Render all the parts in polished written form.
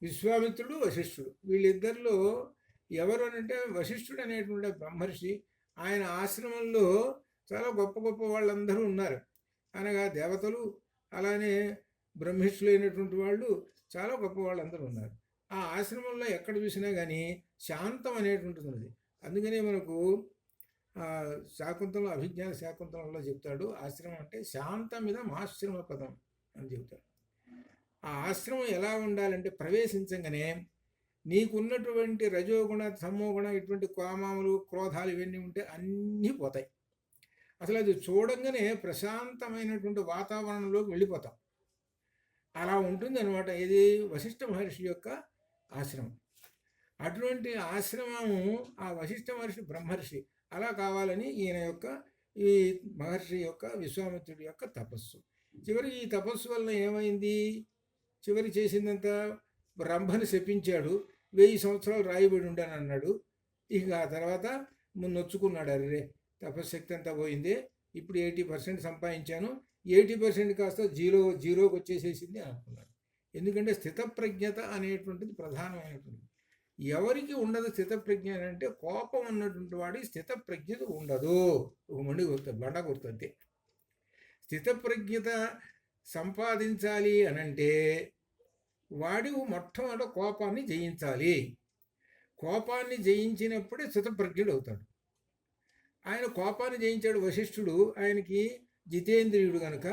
విశ్వామిత్రుడు వశిష్ఠుడు వీళ్ళిద్దరిలో ఎవరు అంటే వశిష్ఠుడు అనేటువంటి బ్రహ్మర్షి, ఆయన ఆశ్రమంలో చాలా గొప్ప గొప్ప వాళ్ళందరూ ఉన్నారు. అనగా దేవతలు అలానే బ్రహ్మిష్ఠులైనటువంటి వాళ్ళు చాలా గొప్ప వాళ్ళందరూ ఉన్నారు. ఆ ఆశ్రమంలో ఎక్కడ చూసినా కానీ శాంతం అనేటువంటిది ఉన్నది. అందుకనే మనకు శాకుంతలం అభిజ్ఞాన శాకుంతలంలో చెప్తాడు, ఆశ్రమం అంటే శాంతమిదం ఆశ్రమ పదం అని చెప్తాడు. ఆ ఆశ్రమం ఎలా ఉండాలంటే ప్రవేశించగానే నీకున్నటువంటి రజోగుణ తమోగుణ ఇటువంటి కామాములు క్రోధాలు ఇవన్నీ ఉంటే అన్నీ పోతాయి. అసలు అది చూడంగానే ప్రశాంతమైనటువంటి వాతావరణంలోకి వెళ్ళిపోతాం. అలా ఉంటుంది అనమాట ఇది వశిష్ఠ మహర్షి యొక్క ఆశ్రమం. అటువంటి ఆశ్రమము ఆ వశిష్ఠ మహర్షి బ్రహ్మర్షి అలా కావాలని ఈయన యొక్క ఈ మహర్షి యొక్క విశ్వామిత్రుడి యొక్క తపస్సు. చివరికి ఈ తపస్సు వల్ల ఏమైంది? చివరి చేసిందంతా రంభని శపించాడు, 1000 సంవత్సరాలు రాయబడి ఉండని అన్నాడు. ఇక ఆ తర్వాత నొచ్చుకున్నాడు, అరే తపశక్తి అంతా పోయింది, ఇప్పుడు 80% సంపాదించాను, 80% కాస్త జీరోకి వచ్చేసేసింది అనుకున్నాడు. ఎందుకంటే స్థితప్రజ్ఞత అనేటువంటిది ప్రధానమైనటువంటిది. ఎవరికి ఉండదు స్థితప్రజ్ఞ అంటే కోపం ఉన్నటువంటి వాడి స్థితప్రజ్ఞత ఉండదు. ఒక బండ గుర్తంతే. స్థితప్రజ్ఞత సంపాదించాలి అనంటే వాడు మొట్టమొదట కోపాన్ని జయించాలి. కోపాన్ని జయించినప్పుడే స్థితప్రజ్ఞుడు అవుతాడు. ఆయన కోపాన్ని జయించాడు వశిష్ఠుడు, ఆయనకి జితేంద్రియుడు కనుక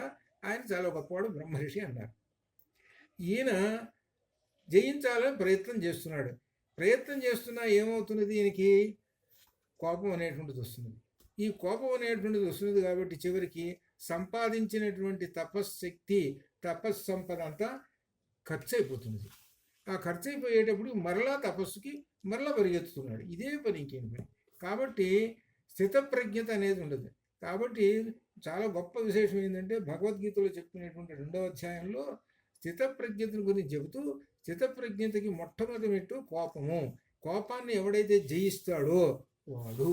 ఆయన చాలా గొప్పవాడు బ్రహ్మర్షి అన్నారు. ఈయన జయించాలని ప్రయత్నం చేస్తున్నాడు. ప్రయత్నం చేస్తున్నా ఏమవుతున్నది? ఈయనకి కోపం అనేటువంటిది వస్తున్నది. ఈ కోపం అనేటువంటిది వస్తున్నది కాబట్టి చివరికి సంపాదించినటువంటి తపశ్శక్తి తపస్సంపద అంతా ఖర్చు అయిపోతున్నది. ఆ ఖర్చు అయిపోయేటప్పుడు మరలా తపస్సుకి మరలా పరిగెత్తుతున్నాడు. ఇదే పని, ఇంకేం పని. కాబట్టి స్థితప్రజ్ఞత అనేది ఉండదు. కాబట్టి చాలా గొప్ప విశేషం ఏంటంటే భగవద్గీతలో చెప్పుకునేటువంటి 2వ అధ్యాయంలో స్థితప్రజ్ఞతను గురించి చెబుతూ స్థితప్రజ్ఞతకి మొట్టమొదటి మెట్టు కోపము. కోపాన్ని ఎవడైతే జయిస్తాడో వాడు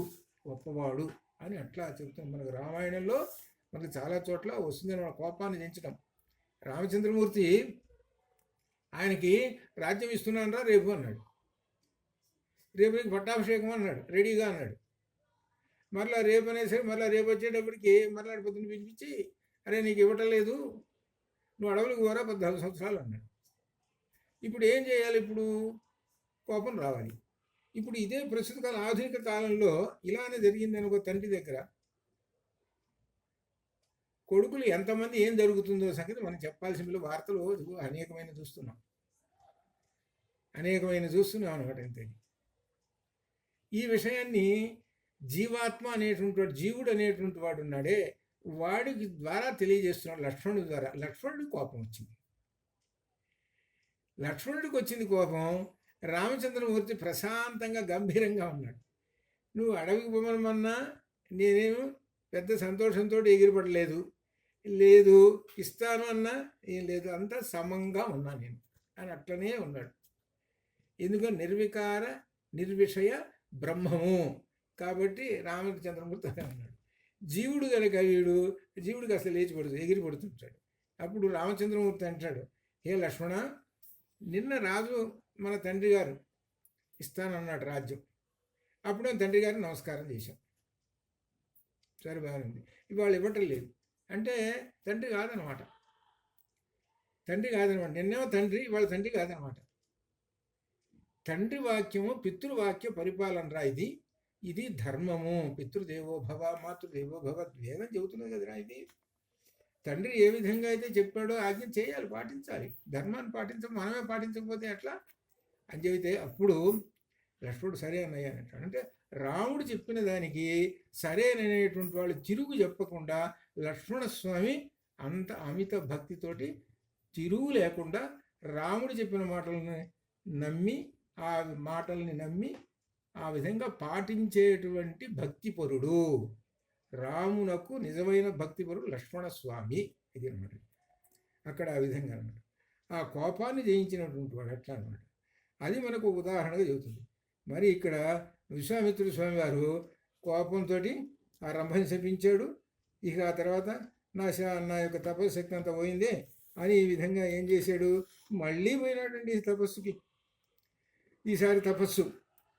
గొప్పవాడు అని అట్లా చెప్తాం. మనకు రామాయణంలో మనకు చాలా చోట్ల వస్తుంది మన కోపాన్ని జయించడం. రామచంద్రమూర్తి ఆయనకి రాజ్యం ఇస్తున్నానరా రేపు అన్నాడు. రేపు నీకు పట్టాభిషేకం అన్నాడు, రెడీగా అన్నాడు. మరలా రేపు అనేసరికి మరలా రేపు వచ్చేటప్పటికి మరలా పొద్దున్న పిలిపించి, అరే నీకు ఇవ్వటం లేదు, నువ్వు అడవులకు పోరా 14 సంవత్సరాలు అన్నాడు. ఇప్పుడు ఏం చేయాలి? ఇప్పుడు కోపం రావాలి. ఇప్పుడు ఇదే ప్రస్తుత కాలం ఆధునిక కాలంలో ఇలానే జరిగింది అనుకో. తండ్రి దగ్గర కొడుకులు ఎంతమంది ఏం జరుగుతుందో సంగతి మనం చెప్పాల్సిన వార్తలు అనేకమైన చూస్తున్నాం అనమాట. అంతే. ఈ విషయాన్ని జీవాత్మ అనేటువంటి వాడు, జీవుడు అనేటువంటి వాడు ఉన్నాడే, వాడికి ద్వారా తెలియజేస్తున్నాడు లక్ష్మణుడి ద్వారా. లక్ష్మణుడికి కోపం వచ్చింది. లక్ష్మణుడికి వచ్చింది కోపం. రామచంద్రమూర్తి ప్రశాంతంగా గంభీరంగా ఉన్నాడు. నువ్వు అడవికి పోమన్నా నేనేమో పెద్ద సంతోషంతో ఎగిరిపడలేదు, లేదు ఇస్తాను అన్నా ఏం లేదు, అంతా సమంగా ఉన్నా నేను అని అట్లనే ఉన్నాడు. ఎందుకంటే నిర్వికార నిర్విషయ బ్రహ్మము కాబట్టి రామచంద్రమూర్తి అనే ఉన్నాడు. జీవుడు కనుక జీవుడికి అసలు లేచిపడుతుంది, ఎగిరిపడుతుంటాడు. అప్పుడు రామచంద్రమూర్తి అంటాడు, హే లక్ష్మణ, నిన్న రాజు మన తండ్రి గారు ఇస్తానన్నాడు రాజ్యం. అప్పుడు తండ్రి గారిని నమస్కారం చేశాం, సరే బాగుంది. ఇవాళ ఇవ్వటం లేదు అంటే తండ్రి కాదనమాట. నిన్నేమో తండ్రి, ఇవాళ తండ్రి కాదనమాట. తండ్రి వాక్యము పితృవాక్య పరిపాలన రా. ఇది ధర్మము. పితృదేవోభవ మాతృదేవోభవ వేదం చెబుతున్నది కదరా. ఇది తండ్రి ఏ విధంగా అయితే చెప్పాడో ఆజ్ఞ చేయాలి, పాటించాలి. ధర్మాన్ని మనమే పాటించకపోతే ఎట్లా అని చెబితే అప్పుడు లక్ష్మణుడు సరే అన్నయ్య అంటాడు. అంటే రాముడు చెప్పిన దానికి సరేననేటువంటి వాళ్ళు తిరుగు చెప్పకుండా లక్ష్మణస్వామి అంత అమిత భక్తితోటి తిరుగు లేకుండా రాముడు చెప్పిన మాటల్ని నమ్మి ఆ విధంగా పాటించేటువంటి భక్తిపరుడు. రామునకు నిజమైన భక్తిపరుడు లక్ష్మణస్వామి. ఇది అనమాట. అక్కడ ఆ విధంగా అనమాట. ఆ కోపాన్ని జయించినటువంటి వాడు అట్లా అనమాట. అది మనకు ఉదాహరణగా చెబుతుంది. మరి ఇక్కడ విశ్వామిత్రుడు స్వామి వారు కోపంతో ఆ రంభని శపించాడు. ఇక ఆ తర్వాత నా యొక్క తపశక్తి అంతా పోయిందే అని ఈ విధంగా ఏం చేశాడు? మళ్ళీ పోయినాడండి ఈ తపస్సుకి. ఈసారి తపస్సు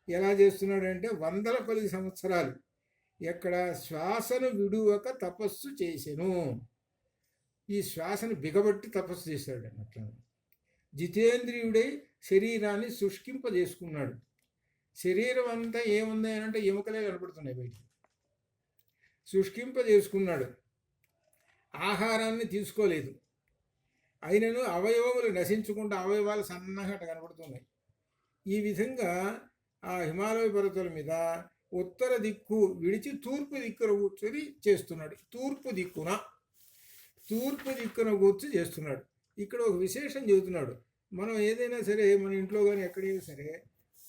ఎలా చేస్తున్నాడంటే 100 కొలది సంవత్సరాలు ఎక్కడ శ్వాసను విడువక తపస్సు చేసెను. ఈ శ్వాసను బిగబట్టి తపస్సు చేశాడు అట్లా. జితేంద్రియుడై శరీరాన్ని శుష్కింపజేసుకున్నాడు. శరీరం అంతా ఏముంది అంటే ఎముకలే కనపడుతున్నాయి బయటికి. శుష్కింపజేసుకున్నాడు. ఆహారాన్ని తీసుకోలేదు. అయినను అవయవములు నశించకుండా అవయవాలు సన్నగా కనపడుతున్నాయి. ఈ విధంగా ఆ హిమాలయ పర్వతాల మీద ఉత్తర దిక్కు విడిచి తూర్పు దిక్కున కూర్చొని చేస్తున్నాడు. తూర్పు దిక్కున కూర్చొని చేస్తున్నాడు. ఇక్కడ ఒక విశేషం చెబుతున్నాడు. మనం ఏదైనా సరే మన ఇంట్లో కానీ ఎక్కడైనా సరే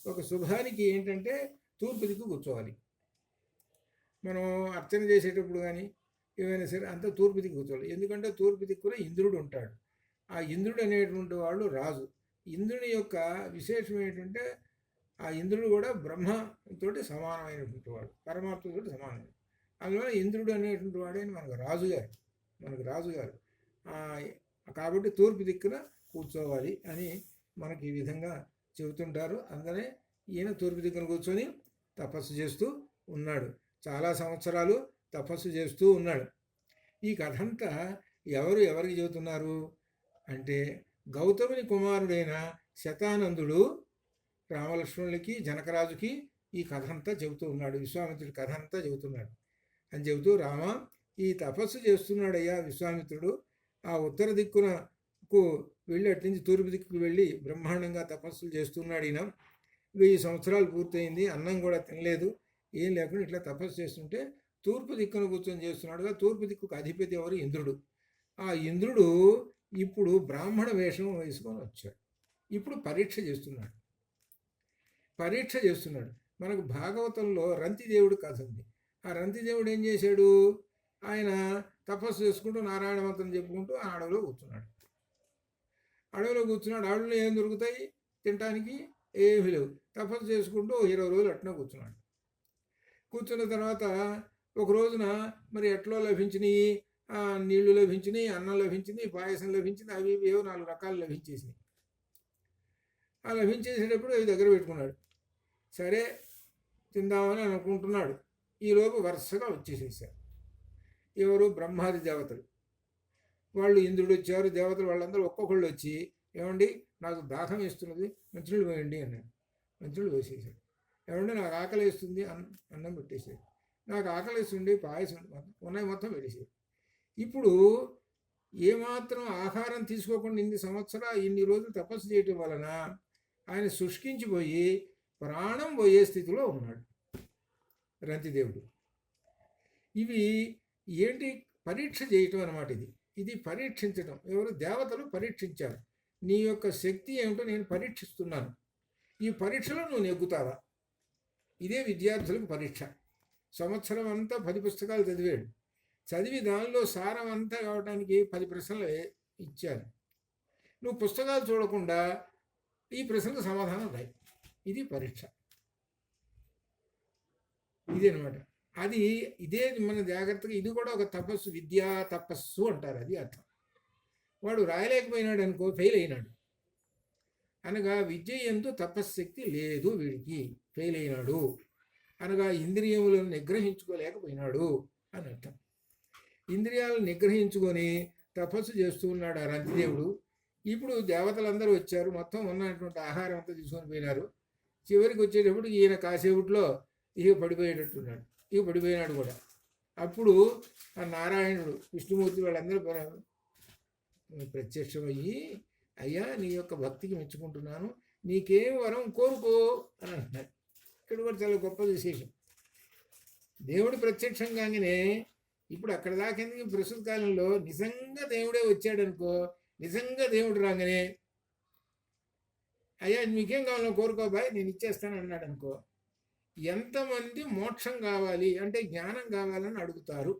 ఒక శుభానికి ఏంటంటే తూర్పు దిక్కు కూర్చోవాలి. మనం అర్చన చేసేటప్పుడు కానీ ఏమైనా సరే అంతా తూర్పు దిక్కు కూర్చోవాలి. ఎందుకంటే తూర్పు దిక్కున ఇంద్రుడు ఉంటాడు. ఆ ఇంద్రుడు అనేటువంటి వాడు రాజు. ఇంద్రుని యొక్క విశేషం ఏంటంటే ఆ ఇంద్రుడు కూడా బ్రహ్మతోటి సమానమైనటువంటి వాడు, పరమాత్మతోటి సమానమైన. అందువల్ల ఇంద్రుడు అనేటువంటి వాడే మనకు రాజుగారు. కాబట్టి తూర్పు దిక్కున కూర్చోవాలి అని మనకి ఈ విధంగా చెబుతుంటారు. అందుకనే ఈయన తూర్పు దిక్కున కూర్చొని తపస్సు చేస్తూ ఉన్నాడు. చాలా సంవత్సరాలు తపస్సు చేస్తూ ఉన్నాడు. ఈ కథంతా ఎవరికి చెబుతున్నారు అంటే గౌతముని కుమారుడైన శతానందుడు రామలక్ష్మణులకి జనకరాజుకి ఈ కథ అంతా చెబుతూ ఉన్నాడు. విశ్వామిత్రుడి కథ అంతా చెబుతున్నాడు అని చెబుతూ, రామ ఈ తపస్సు చేస్తున్నాడయ్యా విశ్వామిత్రుడు. ఆ ఉత్తర దిక్కునకు వెళ్ళి అట్నుంచి తూర్పు దిక్కుకు వెళ్ళి బ్రహ్మాండంగా తపస్సులు చేస్తున్నాడు. ఈయన 1000 సంవత్సరాలు పూర్తయింది, అన్నం కూడా తినలేదు, ఏం లేకుండా ఇట్లా తపస్సు చేస్తుంటే తూర్పు దిక్కున కూర్చొని చేస్తున్నాడుగా. తూర్పు దిక్కుకు అధిపతి ఎవరు? ఇంద్రుడు. ఆ ఇంద్రుడు ఇప్పుడు బ్రాహ్మణ వేషం వేసుకొని వచ్చాడు. ఇప్పుడు పరీక్ష చేస్తున్నాడు. మనకు భాగవతంలో రంతిదేవుడు కథ ఉంది. ఆ రంతిదేవుడు ఏం చేశాడు? ఆయన తపస్సు చేసుకుంటూ నారాయణ మంత్రం చెప్పుకుంటూ ఆ అడవిలో కూర్చున్నాడు. అడవిలో ఏం దొరుకుతాయి తినటానికి? ఏమీ లేవు. తపస్సు చేసుకుంటూ 20 రోజులు అట్నే కూర్చున్న తర్వాత ఒక రోజున మరి ఎట్లో లభించినాయి, నీళ్లు లభించినాయి, అన్నం లభించింది, పాయసం లభించింది, అవి ఏవో 4 రకాలు లభించేసినాయి. ఆ లభించేసేటప్పుడు అవి దగ్గర పెట్టుకున్నాడు. సరే తిందామని అనుకుంటున్నాడు. ఈలోపు వరుసగా వచ్చేసేసారు. ఎవరు? బ్రహ్మాది దేవతలు. వాళ్ళు ఇంద్రుడు వచ్చారు, దేవతలు వాళ్ళందరూ ఒక్కొక్కళ్ళు వచ్చి, ఏమండి నాకు దాహం వేస్తున్నది, మంచినీళ్ళు పోయండి అన్నాడు. మంచినీళ్ళు పోసేసాడు. ఏమంటే నాకు ఆకలి వేస్తుంది, అన్నం పెట్టేసాడు. నాకు ఆకలి వేస్తుంది, పాయసం ఉన్నాయి, మొత్తం పెట్టేసాడు. ఇప్పుడు ఏమాత్రం ఆహారం తీసుకోకుండా ఇన్ని రోజులు తపస్సు చేయటం వలన ఆయన శుష్కించిపోయి ప్రాణం పోయే స్థితిలో ఉన్నాడు రంతిదేవుడు. ఇవి ఏంటి? పరీక్ష చేయటం అన్నమాట. ఇది పరీక్షించటం. ఎవరు? దేవతలు పరీక్షించారు. నీ యొక్క శక్తి ఏమిటో నేను పరీక్షిస్తున్నాను, ఈ పరీక్షలో నువ్వు నెగ్గుతావా? ఇదే విద్యార్థులకు పరీక్ష. సంవత్సరం అంతా 10 పుస్తకాలు చదివి దానిలో సారం అంతా కావడానికి 10 ప్రశ్నలు ఇచ్చారు. నువ్వు పుస్తకాలు చూడకుండా ఈ ప్రశ్నకు సమాధానం రాయి. ఇది పరీక్ష. ఇదేనమాట. ఇదే మన జాగ్రత్తగా, ఇది కూడా ఒక తపస్సు, విద్యా తపస్సు అంటారు. అది అర్థం. వాడు రాయలేకపోయినాడు అనుకో, ఫెయిల్ అయినాడు. అనగా విద్య యందు తపశ్శక్తి లేదు వీడికి, ఫెయిల్ అయినాడు. అనగా ఇంద్రియములను నిగ్రహించుకోలేకపోయినాడు అని అర్థం. ఇంద్రియాలను నిగ్రహించుకొని తపస్సు చేస్తూ ఉన్నాడు ఆ రంతిదేవుడు. ఇప్పుడు దేవతలందరూ వచ్చారు, మొత్తం ఉన్నటువంటి ఆహారం అంతా తీసుకొని పోయినారు. చివరికి వచ్చేటప్పుడు ఈయన కాసేపుట్లో పడిపోయినాడు కూడా. అప్పుడు ఆ నారాయణుడు, విష్ణుమూర్తి వాళ్ళందరూ ప్రత్యక్షమయ్యి, అయ్యా నీ యొక్క భక్తికి మెచ్చుకుంటున్నాను, నీకేం వరం కోరుకో అని అంటున్నాడు. ఇక్కడ కూడా చాలా గొప్ప విశేషం. దేవుడు ప్రత్యక్షంగానే ఇప్పుడు అక్కడ దాకెందుకు, ప్రస్తుత కాలంలో నిజంగా దేవుడే వచ్చాడనుకో, నిజంగా దేవుడు రాగానే అయ్యా మీకేం కావాలో కోరుకోబాయ్ నేను ఇచ్చేస్తాను అన్నాడు అనుకో, ఎంతమంది మోక్షం కావాలి అంటే జ్ఞానం కావాలని అడుగుతారు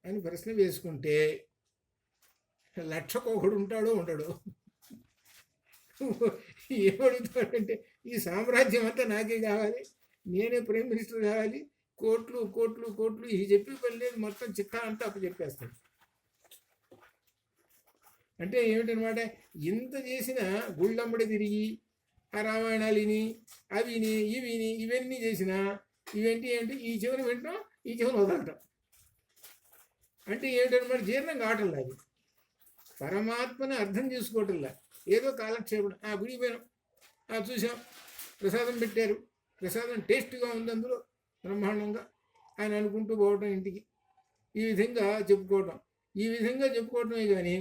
అని ప్రశ్న వేసుకుంటే 1,00,000 ఉంటాడో ఉండడు. ఏమడుగుతాడంటే ఈ సామ్రాజ్యం అంతా నాకే కావాలి, నేనే ప్రైమ్ మినిస్టర్ కావాలి, కోట్లు కోట్లు కోట్లు, ఇది చెప్పి పని లేదు, మొత్తం చిట్టా అంతా అప్పు చెప్పేస్తాడు. అంటే ఏమిటనమాట, ఇంత చేసిన గుళ్ళమ్మడి తిరిగి ఆ రామాయణాలు విని అవిని ఇవిని ఇవన్నీ చేసిన ఏమిటి ఈ చెవుని వింటాం, ఈ చెవుని వదలటం. అంటే ఏమిటనమాట, జీర్ణం కావటంలా, అది పరమాత్మని అర్థం చేసుకోవటంలా, ఏదో కాలక్షేపం. గుడికి పోయినాం, చూసాం, ప్రసాదం పెట్టారు, ప్రసాదం టేస్ట్గా ఉంది అందులో బ్రహ్మాండంగా ఆయన అనుకుంటూ పోవటం ఇంటికి, ఈ విధంగా చెప్పుకోవటమే కానీ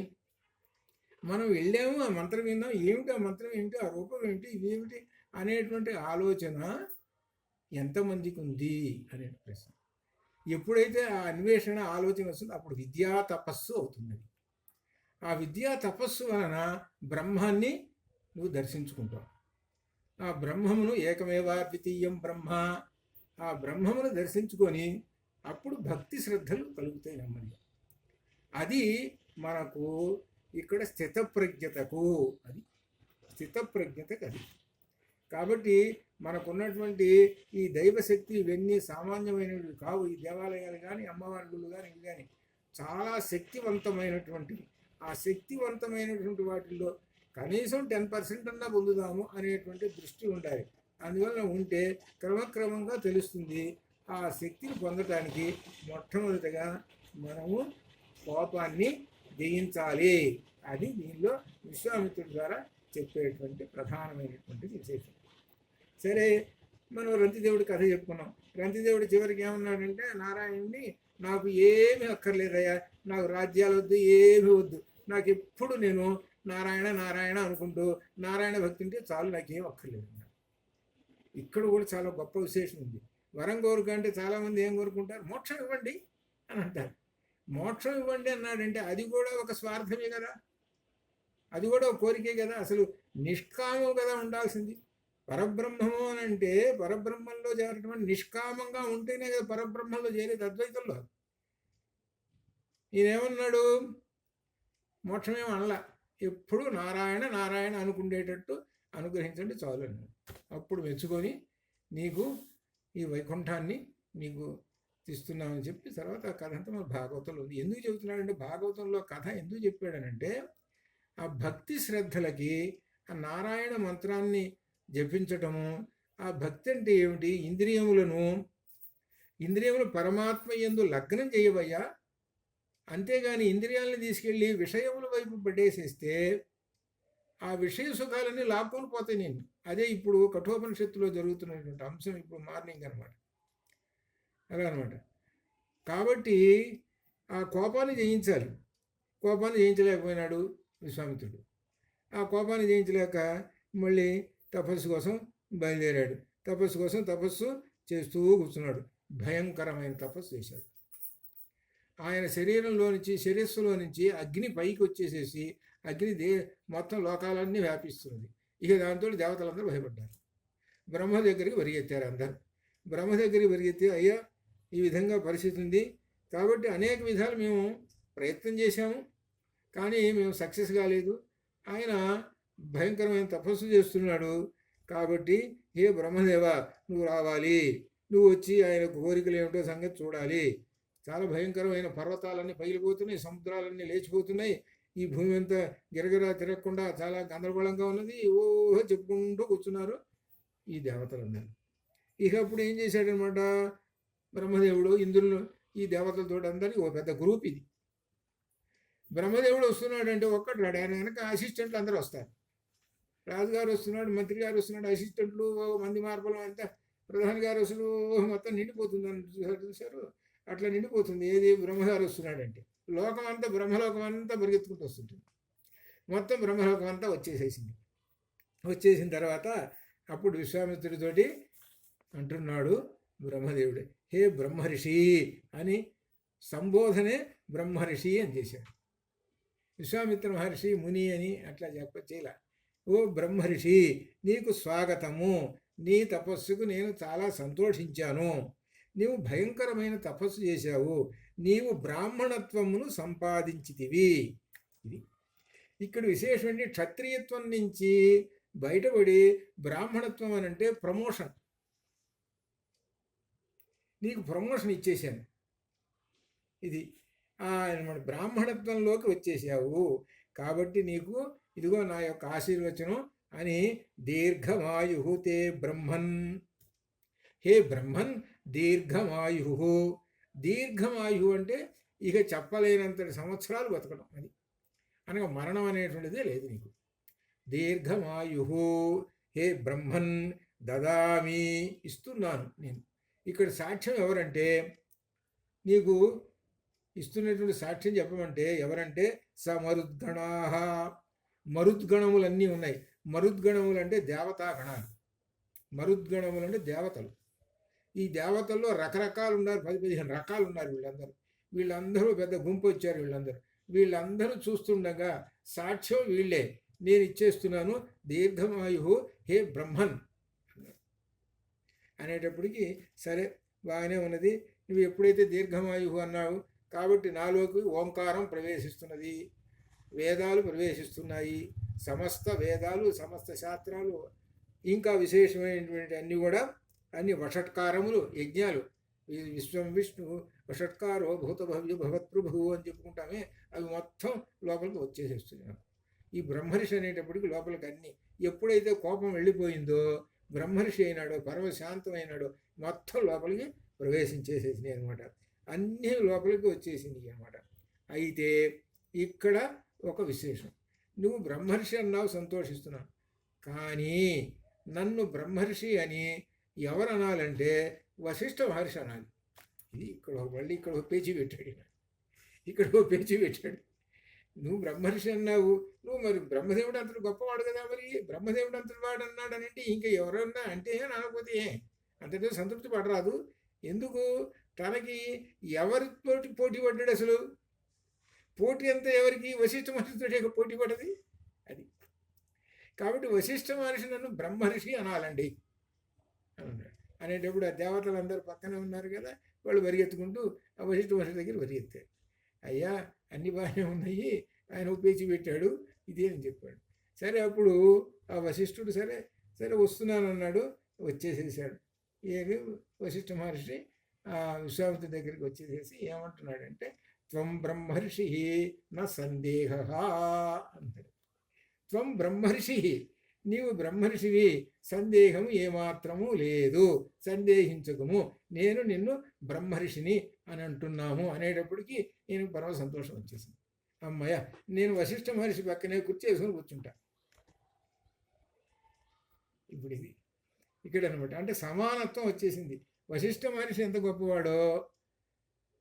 మనం వెళ్ళాము, ఆ మంత్రం విన్నాం, ఏమిటి ఆ మంత్రం ఏంటి, ఆ రూపం ఏంటి, ఇదేమిటి అనేటువంటి ఆలోచన ఎంతమందికి ఉంది అనే ప్రశ్న. ఎప్పుడైతే ఆ అన్వేషణ ఆలోచన వస్తుందో అప్పుడు విద్యా తపస్సు అవుతుంది. ఆ విద్యా తపస్సు వలన బ్రహ్మాన్ని నువ్వు దర్శించుకుంటావు. ఆ బ్రహ్మమును ఏకమేవా ద్వితీయం బ్రహ్మ, ఆ బ్రహ్మమును దర్శించుకొని అప్పుడు భక్తి శ్రద్ధలు కలుగుతాయి నెమ్మదిగా. అది మనకు ఇక్కడ స్థితప్రజ్ఞతకు, అది స్థితప్రజ్ఞతకు అది. కాబట్టి మనకున్నటువంటి ఈ దైవశక్తి ఇవన్నీ సామాన్యమైనవి కావు. ఈ దేవాలయాలు కానీ అమ్మవారి గుళ్ళు కానీ ఇవి కానీ చాలా శక్తివంతమైనటువంటివి. ఆ శక్తివంతమైనటువంటి వాటిల్లో కనీసం 10% అన్నా పొందుదాము అనేటువంటి దృష్టి ఉండాలి. అందువల్ల ఉంటే క్రమక్రమంగా తెలుస్తుంది. ఆ శక్తిని పొందటానికి మొట్టమొదటిగా మనము కోపాన్ని జయించాలి. అది దీనిలో విశ్వామిత్రుడి ద్వారా చెప్పేటువంటి ప్రధానమైనటువంటి విశేషం. సరే, మనం రంతిదేవుడి కథ చెప్పుకున్నాం. రంతిదేవుడు చివరికి ఏమన్నాడంటే, నారాయణుడిని నాకు ఏమీ అక్కర్లేదయ్యా, నాకు రాజ్యాలు వద్దు, ఏమీ వద్దు, నాకు ఎప్పుడు నేను నారాయణ నారాయణ అనుకుంటూ నారాయణ భక్తి ఉంటే చాలు, నాకేం అక్కర్లేదు. ఇక్కడ కూడా చాలా గొప్ప విశేషం ఉంది. వరం కోరిక అంటే చాలామంది ఏం కోరుకుంటారు, మోక్షం ఇవ్వండి అని అంటారు. మోక్షం ఇవ్వండి అన్నాడంటే అది కూడా ఒక స్వార్థమే కదా, అది కూడా ఒక కోరికే కదా. అసలు నిష్కామం కదా ఉండాల్సింది. పరబ్రహ్మము అని అంటే పరబ్రహ్మంలో చేరటం నిష్కామంగా ఉంటేనే కదా పరబ్రహ్మంలో చేరేది, అద్వైతంలో. ఈయనేమన్నాడు, మోక్షమేమో అనలా, ఎప్పుడు నారాయణ నారాయణ అనుకునేటట్టు అనుగ్రహించండి చాలు అన్నాడు. అప్పుడు మెచ్చుకొని నీకు ఈ వైకుంఠాన్ని నీకు తీస్తున్నామని చెప్పి తర్వాత ఆ కథ అంతా మన భాగవతంలో ఉంది. ఎందుకు చెబుతున్నాడంటే, భాగవతంలో కథ ఎందుకు చెప్పాడనంటే, ఆ భక్తి శ్రద్ధలకి ఆ నారాయణ మంత్రాన్ని జపించటము. ఆ భక్తి అంటే ఏమిటి, ఇంద్రియములు పరమాత్మ యందు లగ్నం చేయవయ్యా, అంతేగాని ఇంద్రియాలను తీసుకెళ్ళి విషయముల వైపు పడేసేస్తే ఆ విషయ సుఖాలన్నీ లాక్కొని పోతాయి నేను. అదే ఇప్పుడు కఠోపనిషత్తులో జరుగుతున్నటువంటి అంశం, ఇప్పుడు మార్నింగ్ అనమాట, అలా అనమాట. కాబట్టి ఆ కోపాన్ని జయించాలి. కోపాన్ని జయించలేకపోయినాడు విశ్వామిత్రుడు. ఆ కోపాన్ని జయించలేక మళ్ళీ తపస్సు కోసం బయలుదేరాడు. తపస్సు చేస్తూ కూర్చున్నాడు. భయంకరమైన తపస్సు చేశాడు. ఆయన శిరస్సులో నుంచి అగ్ని పైకి వచ్చేసేసి అగ్ని మొత్తం లోకాలన్నీ వ్యాపిస్తున్నది. ఇక దాంతో దేవతలందరూ భయపడ్డారు. బ్రహ్మ దగ్గరికి పరిగెత్తారు అందరూ. బ్రహ్మ దగ్గరికి పరిగెత్తి, అయ్యా ఈ విధంగా పరిస్థితి ఉంది, కాబట్టి అనేక విధాలు మేము ప్రయత్నం చేశాము, కానీ మేము సక్సెస్ కాలేదు. ఆయన భయంకరమైన తపస్సు చేస్తున్నాడు, కాబట్టి హే బ్రహ్మదేవ నువ్వు రావాలి, నువ్వు వచ్చి ఆయన కోరికలు ఏమిటో సంగతి చూడాలి. చాలా భయంకరమైన పర్వతాలన్నీ పగిలిపోతున్నాయి, సముద్రాలన్నీ లేచిపోతున్నాయి, ఈ భూమి అంతా గిరగిరా తిరగకుండా చాలా గందరగోళంగా ఉన్నది. ఓహో చెప్పుకుంటూ కూర్చున్నారు ఈ దేవతలందరూ. ఇక అప్పుడు ఏం చేశాడనమాట బ్రహ్మదేవుడు, ఇంద్రులు, ఈ దేవతలతో అందరికీ ఓ పెద్ద గ్రూప్ ఇది. బ్రహ్మదేవుడు వస్తున్నాడంటే ఒక్కడు రాడు, ఆయన వెనక అసిస్టెంట్లు అందరూ వస్తారు. రాజుగారు వస్తున్నాడు, మంత్రి గారు వస్తున్నాడు, అసిస్టెంట్లు మంది మార్పులు అంతా, ప్రధాని గారు వస్తుడు, మొత్తం నిండిపోతుంది అని చూశారు. అట్లా నిండిపోతుంది. ఏది బ్రహ్మగారు వస్తున్నాడంటే లోకం అంతా, బ్రహ్మలోకం అంతా పరిగెత్తుకుంటూ వస్తుంటుంది. మొత్తం బ్రహ్మలోకం అంతా వచ్చేసిన తర్వాత అప్పుడు విశ్వామిత్రుడితోటి అంటున్నాడు బ్రహ్మదేవుడే, హే బ్రహ్మర్షి అని సంబోధనే బ్రహ్మర్షి అని చేశాడు. విశ్వామిత్ర మహర్షి ముని అని అట్లా చేయలే. ఓ బ్రహ్మర్షి, నీకు స్వాగతము, నీ తపస్సుకు నేను చాలా సంతోషించాను, నీవు భయంకరమైన తపస్సు చేశావు, నీవు బ్రాహ్మణత్వమును సంపాదించితివి. ఇది ఇక్కడ విశేషం ఏంటి, క్షత్రియత్వం నుంచి బయటపడి బ్రాహ్మణత్వం అని అంటే ప్రమోషన్, నీకు ప్రమోషన్ ఇచ్చేశాను. ఇది మన బ్రాహ్మణత్వంలోకి వచ్చేసావు. కాబట్టి నీకు ఇదిగో నా యొక్క ఆశీర్వచనం అని దీర్ఘమాయు తే బ్రహ్మన్, హే బ్రహ్మన్ దీర్ఘమాయు. దీర్ఘమాయు అంటే ఇక చెప్పలేనంత సంవత్సరాలు బతకడం, అది అనగా మరణం అనేటువంటిదే లేదు నీకు. దీర్ఘమాయు హే బ్రహ్మన్ దదామి, ఇస్తున్నాను నేను. ఇక్కడ సాక్ష్యం ఎవరంటే, నీకు ఇస్తున్నటువంటి సాక్ష్యం చెప్పమంటే ఎవరంటే సమరుద్గణా. మరుద్గణములన్నీ ఉన్నాయి. మరుద్గణములు అంటే దేవతా గణాలు. మరుద్గణములు అంటే దేవతలు. ఈ దేవతల్లో రకరకాలు ఉన్నారు, 10-15 రకాలు ఉన్నారు. వీళ్ళందరూ పెద్ద గుంపు వచ్చారు. వీళ్ళందరూ చూస్తుండగా సాక్ష్యం వీళ్ళే, నేను ఇచ్చేస్తున్నాను. దీర్ఘమాయు హే బ్రహ్మన్ అనేటప్పటికీ సరే బాగానే ఉన్నది. నువ్వు ఎప్పుడైతే దీర్ఘమాయు అన్నావు కాబట్టి నాలోకి ఓంకారం ప్రవేశిస్తున్నది, వేదాలు ప్రవేశిస్తున్నాయి. సమస్త వేదాలు, సమస్త శాస్త్రాలు, ఇంకా విశేషమైనటువంటి అన్నీ కూడా, అన్ని వషట్కారములు, యజ్ఞాలు. విశ్వం విష్ణు వషట్కారో భూతభవ్య భవత్ప్రభు అని చెప్పుకుంటామే, అవి మొత్తం లోపలికి వచ్చేసేస్తున్నాయి. ఈ బ్రహ్మర్షి అనేటప్పటికి లోపలికి అన్నీ, ఎప్పుడైతే కోపం వెళ్ళిపోయిందో బ్రహ్మర్షి అయినాడో, పరమశాంతమైనాడో, మొత్తం లోపలికి ప్రవేశించేసేసినాయి అనమాట. అన్నీ లోపలికి వచ్చేసింది అనమాట. అయితే ఇక్కడ ఒక విశేషం, నువ్వు బ్రహ్మర్షి అన్నావు, సంతోషిస్తున్నావు. కానీ నన్ను బ్రహ్మర్షి అని ఎవరు అనాలంటే వశిష్ఠ మహర్షి అనాలి. ఇది ఇక్కడ ఒక పేచీ పెట్టాడు. నువ్వు బ్రహ్మర్షి అన్నావు, నువ్వు మరి బ్రహ్మదేవుడు అంతటి గొప్పవాడు కదా, మరి బ్రహ్మదేవుడు అంతటి వాడు అన్నాడు అంటే ఇంకా ఎవరన్నా అంటే అనకపోతే అంతటితో సంతృప్తి పడరాదు. ఎందుకు? తనకి ఎవరితోటి పోటీ పడ్డాడు? అసలు పోటీ అంతా ఎవరికి? వశిష్ఠ మహర్షితో పోటీ పడ్డది. అది కాబట్టి వశిష్ఠ మహర్షి నన్ను బ్రహ్మర్షి అనాలండి అన్నాడు. అనేటప్పుడు ఆ దేవతలందరూ పక్కనే ఉన్నారు కదా, వాళ్ళు పరిగెత్తుకుంటూ ఆ వశిష్ఠ మహర్షి దగ్గర పరిగెత్తారు. అయ్యా అన్ని బాగానే ఉన్నాయి, ఆయన ఉపేచి పెట్టాడు, ఇదే అని చెప్పాడు. సరే అప్పుడు ఆ వశిష్ఠుడు సరే వస్తున్నాను అన్నాడు, వచ్చేసేసాడు. ఏమి వశిష్ఠ మహర్షి ఆ విశ్వామిత్రుడి దగ్గరికి వచ్చేసేసి ఏమంటున్నాడంటే, త్వం బ్రహ్మర్షి నా సందేహ అంటాడు. త్వం బ్రహ్మర్షి, నీవు బ్రహ్మర్షివి, సందేహం ఏమాత్రము లేదు, సందేహించకము, నేను నిన్ను బ్రహ్మర్షిని అని అంటున్నాము అనేటప్పటికీ నేను పరమ సంతోషం వచ్చేసింది. అమ్మయ్య, నేను వశిష్ఠ మహర్షి పక్కనే వేసుకొని కూర్చుంటా. ఇప్పుడు ఇది ఇక్కడ అనమాట. అంటే సమానత్వం వచ్చేసింది. వశిష్ఠ మహర్షి ఎంత గొప్పవాడో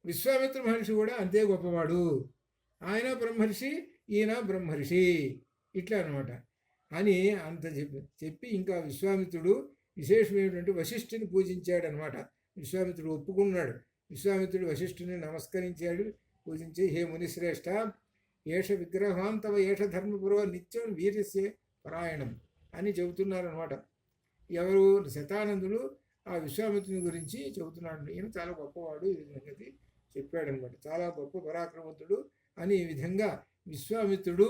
విశ్వామిత్ర మహర్షి కూడా అంతే గొప్పవాడు. ఆయన బ్రహ్మర్షి, ఈయన బ్రహ్మర్షి, ఇట్లా అనమాట అని అంత చెప్పి ఇంకా విశ్వామిత్రుడు విశేషం ఏమిటంటే వశిష్ఠుని పూజించాడనమాట. విశ్వామిత్రుడు ఒప్పుకున్నాడు. విశ్వామిత్రుడు వశిష్ఠుని నమస్కరించాడు, పూజించి హే మునిశ్రేష్ఠ, ఏష విగ్రహాంతవ ఏష ధర్మపురవ నిత్యం వీర్యస్య పరాయణం అని చెబుతున్నారనమాట. ఎవరు? శతానందుడు ఆ విశ్వామిత్రుని గురించి చెబుతున్నాడు. ఈయన చాలా గొప్పవాడు, ఈ సంగతి చెప్పాడనమాట. చాలా గొప్ప పరాక్రమవంతుడు అని ఈ విధంగా విశ్వామిత్రుడు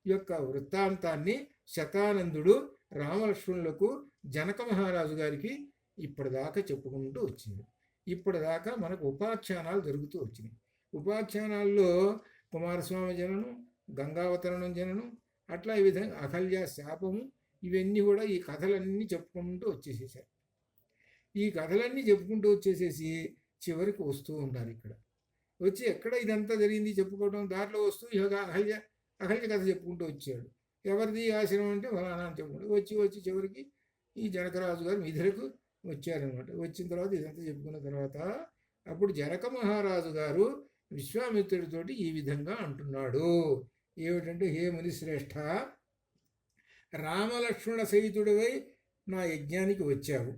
యొక్క వృత్తాంతాన్ని శతానందుడు రామలక్ష్మణులకు జనక మహారాజు గారికి ఇప్పటిదాకా చెప్పుకుంటూ వచ్చింది. ఇప్పటిదాకా మనకు ఉపాఖ్యానాలు జరుగుతూ వచ్చినాయి. ఉపాఖ్యానాల్లో కుమారస్వామి జననం, గంగావతరణం జననం, అట్లా ఈ విధంగా అహల్య శాపము, ఇవన్నీ కూడా ఈ కథలన్నీ చెప్పుకుంటూ వచ్చేసేసారు. ఈ కథలన్నీ చెప్పుకుంటూ వచ్చేసేసి చివరికి వస్తూ ఉంటారు. ఇక్కడ వచ్చి ఎక్కడ ఇదంతా జరిగింది చెప్పుకోవడం, దాంట్లో వస్తూ అహల్య కథ చెప్పుకుంటూ వచ్చాడు. ఎవరిది ఆశ్రమం అంటే ఫలానా అని చెప్పుకుంటూ వచ్చి చివరికి ఈ జనకరాజు గారు మిథిలకు వచ్చారనమాట. వచ్చిన తర్వాత ఇదంతా చెప్పుకున్న తర్వాత అప్పుడు జనక మహారాజు గారు విశ్వామిత్రుడితోటి ఈ విధంగా అంటున్నాడు. ఏమిటంటే, హే మునిశ్రేష్ఠ, రామలక్ష్మణ సహితుడివై నా యజ్ఞానికి వచ్చావు,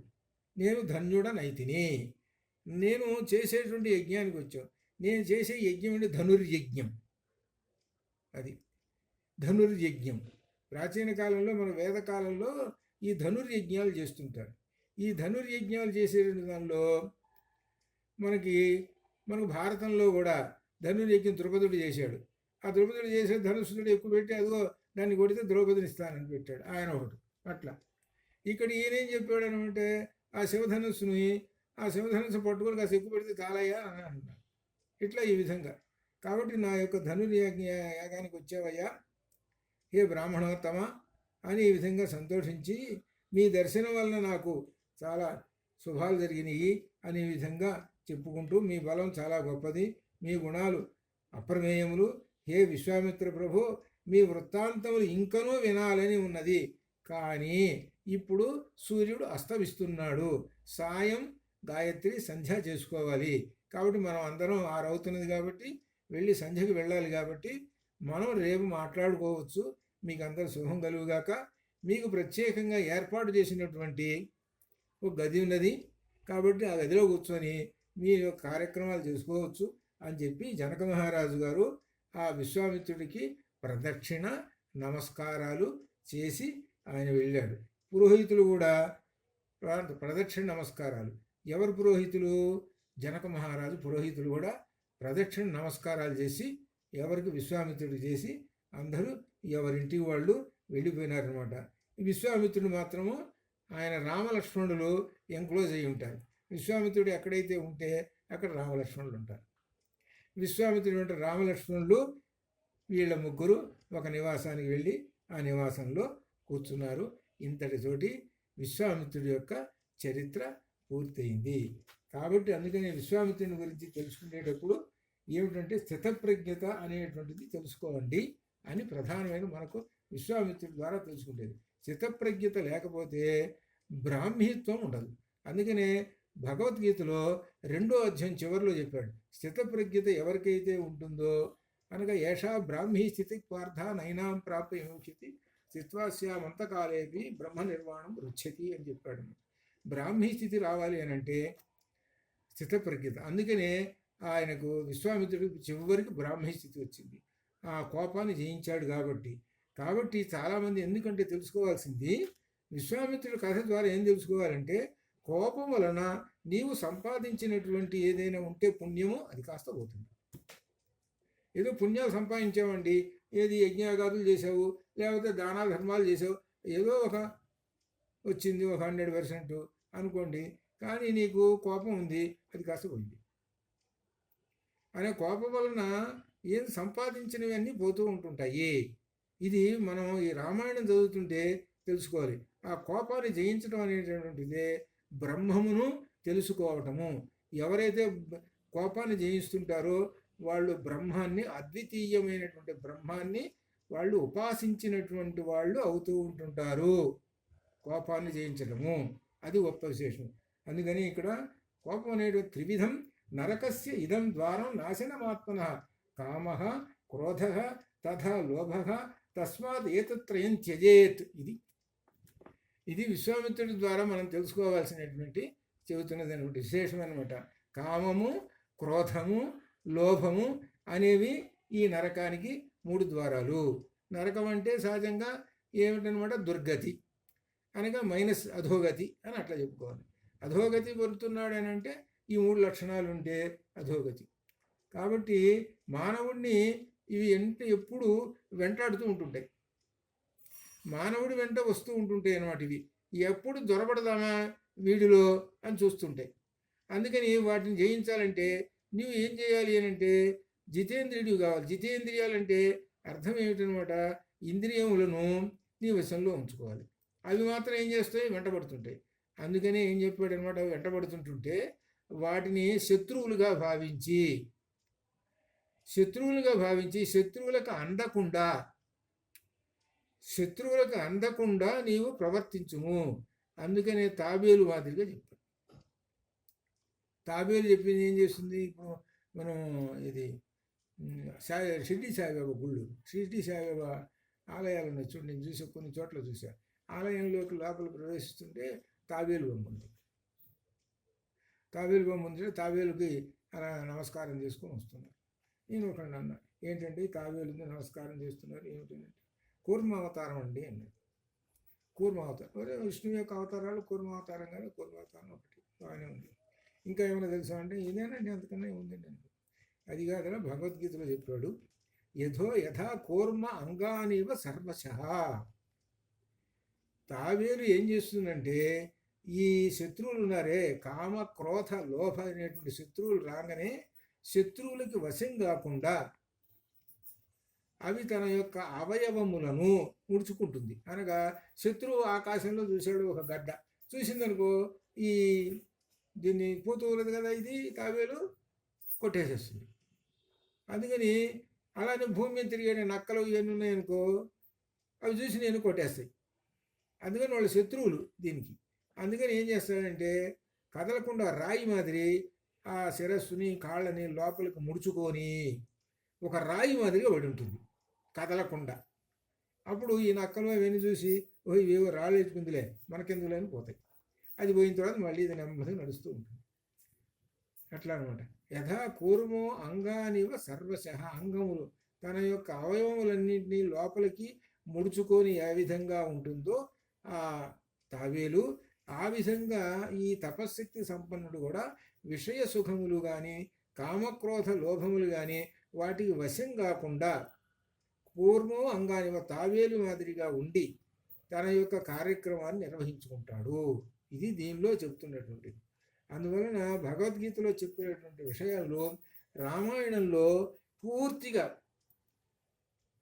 నేను ధన్యుడనైతిని. నేను చేసేటువంటి యజ్ఞానికి వచ్చావు. నేను చేసే యజ్ఞం అంటే ధనుర్యజ్ఞం. అది ధనుర్యజ్ఞం. ప్రాచీన కాలంలో, మన వేదకాలంలో ఈ ధనుర్యజ్ఞాలు చేస్తుంటారు. ఈ ధనుర్యజ్ఞాలు చేసే దానిలో మనకు భారతంలో కూడా ధనుర్యజ్ఞం ద్రౌపదుడు చేశాడు. ఆ ద్రౌపదుడు చేసే ధనుసుడు ఎక్కువ పెట్టి అదిగో దాన్ని కొడితే ద్రౌపదిని ఇస్తానని పెట్టాడు ఆయన ఒకటి. అట్లా ఇక్కడ ఈయనేం చెప్పాడు అనమంటే, ఆ శివధనుస్సు పట్టుకొని కాస్త ఎక్కువ పెడితే చాలయ్యా అని అన్నాడు. ఇట్లా ఈ విధంగా. కాబట్టి నా యొక్క ధనుర్యాగానికి వచ్చావయ్యా, హే బ్రాహ్మణోత్తమ అని ఈ విధంగా సంతోషించి, మీ దర్శనం వలన నాకు చాలా శుభాలు జరిగినాయి అనే విధంగా చెప్పుకుంటూ, మీ బలం చాలా గొప్పది, మీ గుణాలు అప్రమేయములు, హే విశ్వామిత్ర ప్రభు, మీ వృత్తాంతములు ఇంకనూ వినాలని ఉన్నది, కానీ ఇప్పుడు సూర్యుడు అస్తమిస్తున్నాడు, సాయం గాయత్రి సంధ్య చేసుకోవాలి, కాబట్టి మనం అందరం 6 అవుతున్నది కాబట్టి వెళ్ళి సంధ్యకి వెళ్ళాలి, కాబట్టి మనం రేపు మాట్లాడుకోవచ్చు. మీకు అందరూ శుభం కలుగుగాక. మీకు ప్రత్యేకంగా ఏర్పాటు చేసినటువంటి ఒక గది ఉన్నది, కాబట్టి ఆ గదిలో కూర్చొని మీ కార్యక్రమాలు చేసుకోవచ్చు అని చెప్పి జనక మహారాజు గారు ఆ విశ్వామిత్రుడికి ప్రదక్షిణ నమస్కారాలు చేసి ఆయన వెళ్ళాడు. పురోహితులు కూడా ప్రదక్షిణ నమస్కారాలు. ఎవరు పురోహితులు? జనక మహారాజు పురోహితులు కూడా ప్రదక్షిణ నమస్కారాలు చేసి ఎవరికి విశ్వామిత్రుడు చేసి అందరూ ఎవరింటికి వాళ్ళు వెళ్ళిపోయినారనమాట. విశ్వామిత్రుడు మాత్రము ఆయన రామలక్ష్మణులు ఎంక్లోజ్ అయి ఉంటారు. విశ్వామిత్రుడు ఎక్కడైతే ఉంటే అక్కడ రామలక్ష్మణులు ఉంటారు. విశ్వామిత్రుడు అంటే రామలక్ష్మణులు వీళ్ళ ముగ్గురు ఒక నివాసానికి వెళ్ళి ఆ నివాసంలో కూర్చున్నారు. ఇంతటితోటి విశ్వామిత్రుడి యొక్క చరిత్ర పూర్తయింది. కాబట్టి అందుకని విశ్వామిత్రుని గురించి తెలుసుకునేటప్పుడు ఏమిటంటే స్థితప్రజ్ఞత అనేటువంటిది తెలుసుకోండి అని ప్రధానమైన మనకు విశ్వామిత్రుడి ద్వారా తెలుసుకుంటేది. స్థితప్రజ్ఞత లేకపోతే బ్రాహ్మీత్వం ఉండదు. అందుకనే భగవద్గీతలో 2వ అధ్యాయం చివరిలో చెప్పాడు, స్థితప్రజ్ఞత ఎవరికైతే ఉంటుందో అనగా ఏషా బ్రాహ్మీ స్థితి పార్థ నైనాం ప్రాప్య విముచ్యతి స్థిత్వాస్యామంతకాలేపి బ్రహ్మ నిర్వాణం రుచ్యతి అని చెప్పాడు. బ్రాహ్మీ స్థితి రావాలి అని అంటే స్థితప్రజ్ఞత. అందుకనే ఆయనకు విశ్వామిత్రుడికి చివరికి బ్రాహ్మీ స్థితి వచ్చింది. ఆ కోపాన్ని జయించాడు కాబట్టి చాలామంది ఎందుకంటే తెలుసుకోవాల్సింది విశ్వామిత్రుడి కథ ద్వారా ఏం తెలుసుకోవాలంటే, కోపం వలన నీవు సంపాదించినటువంటి ఏదైనా ఉంటే పుణ్యము అది కాస్త పోతుంది. ఏదో పుణ్యాలు సంపాదించావండి, ఏది యజ్ఞాగాదులు చేసావు, లేకపోతే దానా ధర్మాలు చేసావు, ఏదో ఒక వచ్చింది ఒక 100% అనుకోండి, కానీ నీకు కోపం ఉంది, అది కాస్త పోయింది. అనే కోపం వలన ఏం సంపాదించినవన్నీ పోతూ ఉంటుంటాయి. ఇది మనం ఈ రామాయణం చదువుతుంటే తెలుసుకోవాలి. ఆ కోపాన్ని జయించడం అనేటటువంటిదే బ్రహ్మమును తెలుసుకోవటము. ఎవరైతే కోపాన్ని జయిస్తుంటారో వాళ్ళు బ్రహ్మాన్ని, అద్వితీయమైనటువంటి బ్రహ్మాన్ని వాళ్ళు ఉపాసించినటువంటి వాళ్ళు అవుతూ ఉంటుంటారు. కోపాన్ని జయించడము అది గొప్ప విశేషం. అందుకని ఇక్కడ కోపం అనేటువంటి త్రివిధం నరకస్య ఇదం ద్వారం నాశనమాత్మన కామః క్రోధః తథా లోభః తస్మాత్ ఏతత్రయం త్యజేత్. ఇది విశ్వామిత్రుడి ద్వారా మనం తెలుసుకోవాల్సినటువంటి చెబుతున్నది అనమాట, విశేషం అనమాట. కామము, క్రోధము, లోభము అనేవి ఈ నరకానికి 3 ద్వారాలు. నరకం అంటే సహజంగా ఏమిటనమాట, దుర్గతి అనగా మైనస్ అధోగతి అని అట్లా చెప్పుకోవాలి. అధోగతి పొందుతున్నాడు అని అంటే ఈ 3 లక్షణాలు ఉంటే అధోగతి. కాబట్టి మానవుడిని ఇవి ఎప్పుడు వెంటాడుతూ ఉంటుంటాయి, మానవుడి వెంట వస్తూ ఉంటుంటాయి అన్నమాట. ఇవి ఎప్పుడు దొరబడదామా వీడిలో అని చూస్తుంటాయి. అందుకని వాటిని జయించాలంటే నువ్వు ఏం చేయాలి అని అంటే జితేంద్రియుడు కావాలి. జితేంద్రియాలంటే అర్థం ఏమిటనమాట, ఇంద్రియములను నీ వశంలో ఉంచుకోవాలి. అవి మాత్రం ఏం చేస్తాయి, వెంటబడుతుంటాయి. అందుకనే ఏం చెప్పాడు అనమాట, అవి వెంటబడుతుంటుంటే వాటిని శత్రువులుగా భావించి శత్రువులకు అందకుండా నీవు ప్రవర్తించుము. అందుకనే తాబేలు మాదిరిగా చెప్పాడు. తాబేలు చెప్పింది ఏం చేస్తుంది, ఇప్పుడు మనం ఇది షిర్డీ సాయిబాబా గుళ్ళు, షిర్డీ సాయిబాబా ఆలయాలు ఉన్నాయి చూడండి, నేను చూసా, కొన్ని చోట్ల చూసా. ఆలయంలోకి లోపల ప్రవేశిస్తుంటే తాబేలు బొమ్మ ఉంది. తాబేలు బొమ్మ ఉంటే తాబేలుకి అలా నమస్కారం చేసుకొని వస్తున్నారు. నేను ఒకటి అన్నా, ఏంటంటే తాబేలుకి నమస్కారం చేస్తున్నారు ఏమిటంటే, కూర్మ అవతారం అండి అన్నారు. కూర్మ అవతారం, విష్ణువు యొక్క అవతారాలు కూర్మ అవతారం, కానీ కూర్మ అవతారం ఒకటి బాగానే ఉంది. ఇంకా ఏమైనా తెలుసా అంటే ఇదేనండి, అంతకన్నా ఉందండి అంటే అది కాదని భగవద్గీతలో చెప్పాడు, యథా కూర్మ అంగానివ సర్వశః. తాబేలు ఏం చేస్తుందంటే ఈ శత్రువులు ఉన్నారే, కామ క్రోధ లోభ అనేటువంటి శత్రువులు రాగానే శత్రువులకి వశం కాకుండా అవి తన యొక్క అవయవములను ముడుచుకుంటుంది. అనగా శత్రువు ఆకాశంలో చూశాడు ఒక గడ్డ, చూసిందనుకో ఈ దీన్ని పోతూ ఉన్నది కదా, ఇది తాబేలు కొట్టేసేస్తుంది. అందుకని అలానే భూమి మీద తిరిగే నక్కలు ఇవన్నీ ఉన్నాయనుకో, అవి చూసి నేను కొట్టేస్తాయి. అందుకని వాళ్ళ శత్రువులు దీనికి. అందుకని ఏం చేస్తాడంటే కదలకుండా రాయి మాదిరి ఆ శిరస్సుని కాళ్ళని లోపలికి ముడుచుకొని ఒక రాయి మాదిరిగా పడి ఉంటుంది కదలకుండా. అప్పుడు ఈ నక్కలు అవన్నీ చూసి ఓ ఇవేవో రాళ్ళు ఎత్తుకుందిలే మనకెందుకులే అని పోతాయి. అది పోయిన తర్వాత మళ్ళీ ఇది నెమ్మదిగా నడుస్తూ ఉంటుంది. అట్లా అనమాట. యథా కూర్మో అంగానివ సర్వశ, అంగములు తన యొక్క అవయవములన్నింటినీ లోపలికి ముడుచుకొని ఏ విధంగా ఉంటుందో ఆ తాబేలు, ఆ విధంగా ఈ తపశ్శక్తి సంపన్నుడు కూడా విషయ సుఖములు కానీ కామక్రోధ లోభములు కానీ వాటికి వశం కాకుండా పూర్వం అంగానివ తాబేలు మాదిరిగా ఉండి తన యొక్క కార్యక్రమాన్ని నిర్వహించుకుంటాడు. ఇది దీనిలో చెప్తున్నటువంటిది. అందువలన భగవద్గీతలో చెప్పినటువంటి విషయాలు రామాయణంలో పూర్తిగా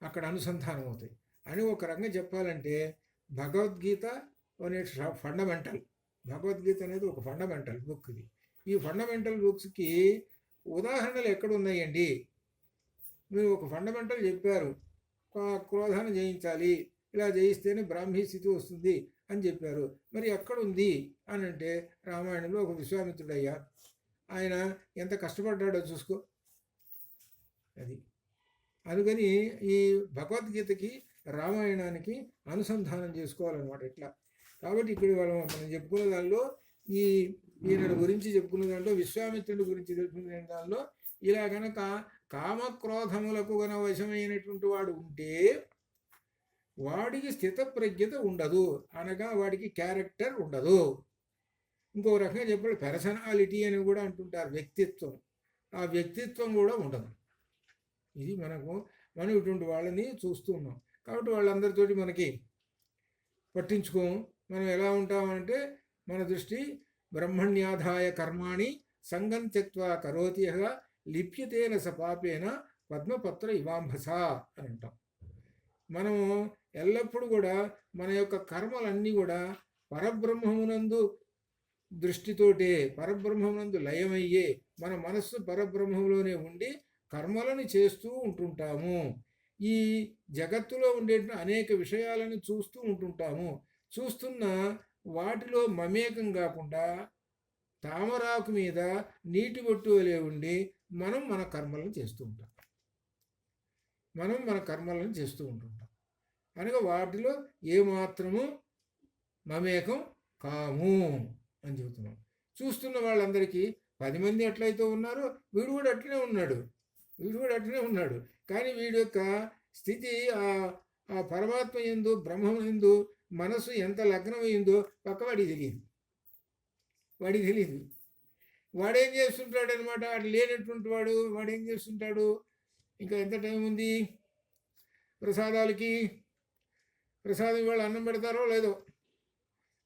అక్కడ అనుసంధానం అవుతాయి. అని ఒక రకంగా చెప్పాలంటే భగవద్గీత అనే ఫండమెంటల్, భగవద్గీత అనేది ఒక ఫండమెంటల్ బుక్. ఇది ఈ ఫండమెంటల్ బుక్స్కి ఉదాహరణలు ఎక్కడ ఉన్నాయండి? మీరు ఒక ఫండమెంటల్ చెప్పారు, క్రోధాన్ని జయించాలి, ఇలా జయిస్తేనే బ్రాహ్మీ స్థితి వస్తుంది అని చెప్పారు. మరి ఎక్కడుంది అని అంటే రామాయణంలో ఒక విశ్వామిత్రుడయ్యా, ఆయన ఎంత కష్టపడ్డాడో చూసుకో. అది అందుకని ఈ భగవద్గీతకి రామాయణానికి అనుసంధానం చేసుకోవాలన్నమాట ఇట్లా. కాబట్టి ఇక్కడ మనం చెప్పుకున్న దానిలో ఈయన గురించి చెప్పుకున్న దాంట్లో విశ్వామిత్రుడి గురించి చెప్పుకునే దానిలో ఇలా కనుక కామక్రోధములకు గన వశమైనటువంటి వాడు ఉంటే వాడికి స్థితప్రజ్ఞత ఉండదు, అనగా వాడికి క్యారెక్టర్ ఉండదు. ఇంకో రకంగా చెప్పాలి పర్సనాలిటీ అని కూడా అంటుంటారు, వ్యక్తిత్వం. ఆ వ్యక్తిత్వం కూడా ఉండదు. ఇది మనం ఇటువంటి వాళ్ళని చూస్తూ ఉన్నాం. కాబట్టి వాళ్ళందరితోటి మనకి పట్టించుకోం. మనం ఎలా ఉంటామంటే మన దృష్టి బ్రహ్మణ్యాధాయ కర్మాణి సంగం త్యక్త్వా కరోతి లిప్యతేన స పాపేన పద్మపత్ర ఇవాంభస అని అంటాం. మనము ఎల్లప్పుడూ కూడా మన యొక్క కర్మలన్నీ కూడా పరబ్రహ్మమునందు దృష్టితోటే, పరబ్రహ్మమునందు లయమయ్యే మన మనస్సు పరబ్రహ్మంలోనే ఉండి కర్మలను చేస్తూ ఉంటుంటాము. ఈ జగత్తులో ఉండే అనేక విషయాలను చూస్తూ ఉంటుంటాము. చూస్తున్న వాటిలో మమేకం కాకుండా తామరాకు మీద నీటి బొట్టు వలె ఉండి మనం మన కర్మలను చేస్తూ ఉంటాం. అనగా వాటిలో ఏమాత్రము మమేకం కాము అని చెబుతున్నాం. చూస్తున్న వాళ్ళందరికీ 10 మంది ఎట్లయితే ఉన్నారో వీడు కూడా అట్లనే ఉన్నాడు. కానీ వీడి యొక్క స్థితి ఆ పరమాత్మ యందు, బ్రహ్మం యందు మనసు ఎంత లగ్నమైందో పక్కవాడికి తెలియదు. వాడేం చేస్తుంటాడు అనమాట, అటు లేనటువంటి వాడేం చేస్తుంటాడు, ఇంకా ఎంత టైం ఉంది ప్రసాదం ఇవాళ అన్నం పెడతారో లేదో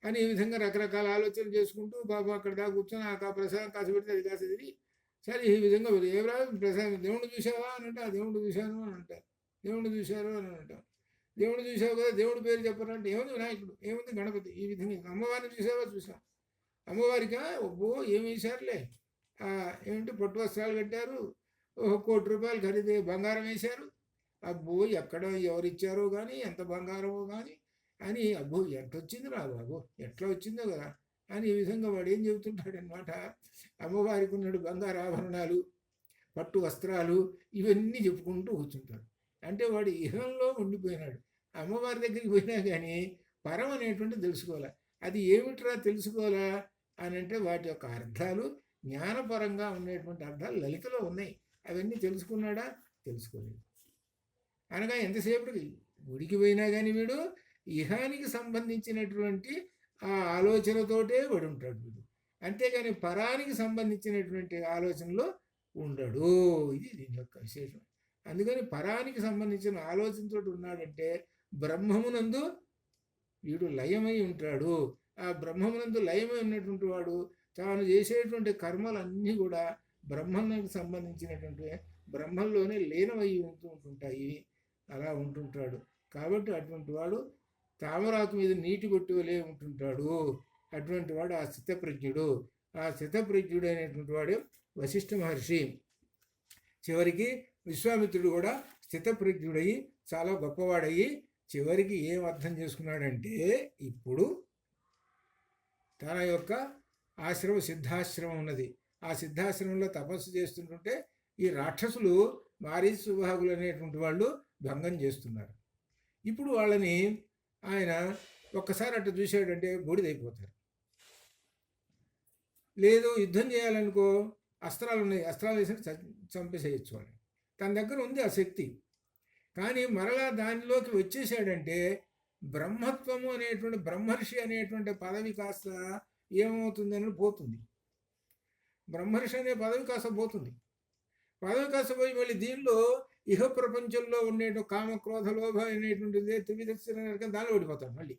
అని ఈ విధంగా రకరకాల ఆలోచనలు చేసుకుంటూ బాబు అక్కడ దాకా కూర్చొని ఆ ప్రసాదం కాసి పెడితే అది కాసి తిరిగి సరే ఈ విధంగా ఏమరా ప్రసాదం దేవుణ్ణి చూసావా అని అంటే ఆ దేవుణ్ణి చూశాను అని అంటారు. దేవుణ్ణి చూశారు అని అంటాం. దేవుడు చూసావు కదా, దేవుడి పేరు చెప్పారంటే ఏముంది వినాయకుడు, ఏముంది గణపతి. ఈ విధంగా అమ్మవారిని చూసాం. అమ్మవారికా ఒబ్బో ఏమి వేశారులే, ఏమిటి పట్టు వస్త్రాలు కట్టారు, 1 కోటి రూపాయలు ఖరీదే బంగారం వేశారు. అబ్బో ఎక్కడ ఎవరిచ్చారో కానీ ఎంత బంగారమో కానీ అని అబ్బో ఎంత వచ్చింది రా బాబు, ఎట్లా వచ్చిందో కదా అని ఈ విధంగా వాడు ఏం చెబుతుంటాడనమాట. అమ్మవారికి ఉన్నాడు బంగారు ఆభరణాలు, పట్టు వస్త్రాలు, ఇవన్నీ చెప్పుకుంటూ కూర్చుంటాడు. అంటే వాడు ఇహంలో ఉండిపోయినాడు. అమ్మవారి దగ్గరికి పోయినా కానీ పరం అనేటువంటిది తెలుసుకోవాలా. అది ఏమిట్రా తెలుసుకోవాలా అని అంటే వాటి యొక్క అర్థాలు జ్ఞానపరంగా ఉండేటువంటి అర్థాలు లలితలో ఉన్నాయి. అవన్నీ తెలుసుకున్నాడా? తెలుసుకోలేదు. అనగా ఎంతసేపటికి గుడికి పోయినా కానీ వీడు ఇహానికి సంబంధించినటువంటి ఆ ఆలోచనతోటే పడి ఉంటాడు వీడు. అంతేగాని పరానికి సంబంధించినటువంటి ఆలోచనలో ఉండడు. ఇది దీని యొక్క విశేషం. అందుకని పరానికి సంబంధించిన ఆలోచనతో ఉన్నాడంటే బ్రహ్మమునందు వీడు లయమై ఉంటాడు. ఆ బ్రహ్మమునందు లయమై ఉన్నటువంటి వాడు తాను చేసేటువంటి కర్మలన్నీ కూడా బ్రహ్మానికి సంబంధించినటువంటి బ్రహ్మంలోనే లీనమై ఉంటుంటాయి. అలా ఉంటుంటాడు. కాబట్టి అటువంటి వాడు తామరాకు మీద నీటి బొట్టు వలె ఉంటుంటాడు. అటువంటి వాడు ఆ స్థితప్రజ్ఞుడు. ఆ స్థితప్రజ్ఞుడు అనేటువంటి వాడు వశిష్ఠ మహర్షి. చివరికి విశ్వామిత్రుడు కూడా స్థితప్రజ్ఞుడయి చాలా గొప్పవాడయ్యి చివరికి ఏం అర్థం చేసుకున్నాడంటే, ఇప్పుడు తన యొక్క ఆశ్రమం సిద్ధాశ్రమం ఉన్నది. ఆ సిద్ధాశ్రమంలో తపస్సు చేస్తుంటుంటే ఈ రాక్షసులు మారీచ సుబాహులు అనేటువంటి వాళ్ళు భంగం చేస్తున్నారు. ఇప్పుడు వాళ్ళని ఆయన ఒక్కసారి అట్లా చూసాడంటే బూడిదైపోతారు. లేదు యుద్ధం చేయాలనుకో, అస్త్రాలు ఉన్నాయి, అస్త్రాలు వేసి చంపేసేయచ్చు అని తన దగ్గర ఉంది ఆ శక్తి. కానీ మరలా దానిలోకి వచ్చేసాడంటే బ్రహ్మత్వము అనేటువంటి బ్రహ్మర్షి అనేటువంటి పదవి కాస్త ఏమవుతుందని పోతుంది. బ్రహ్మర్షి అనే పదవి కాస్త పోతుంది. పదవి కాస్త పోయి మళ్ళీ దీనిలో ఇహ ప్రపంచంలో ఉండే కామక్రోధ లోభ అనేటువంటిది త్రివిధ దానిలో ఓడిపోతాడు మళ్ళీ.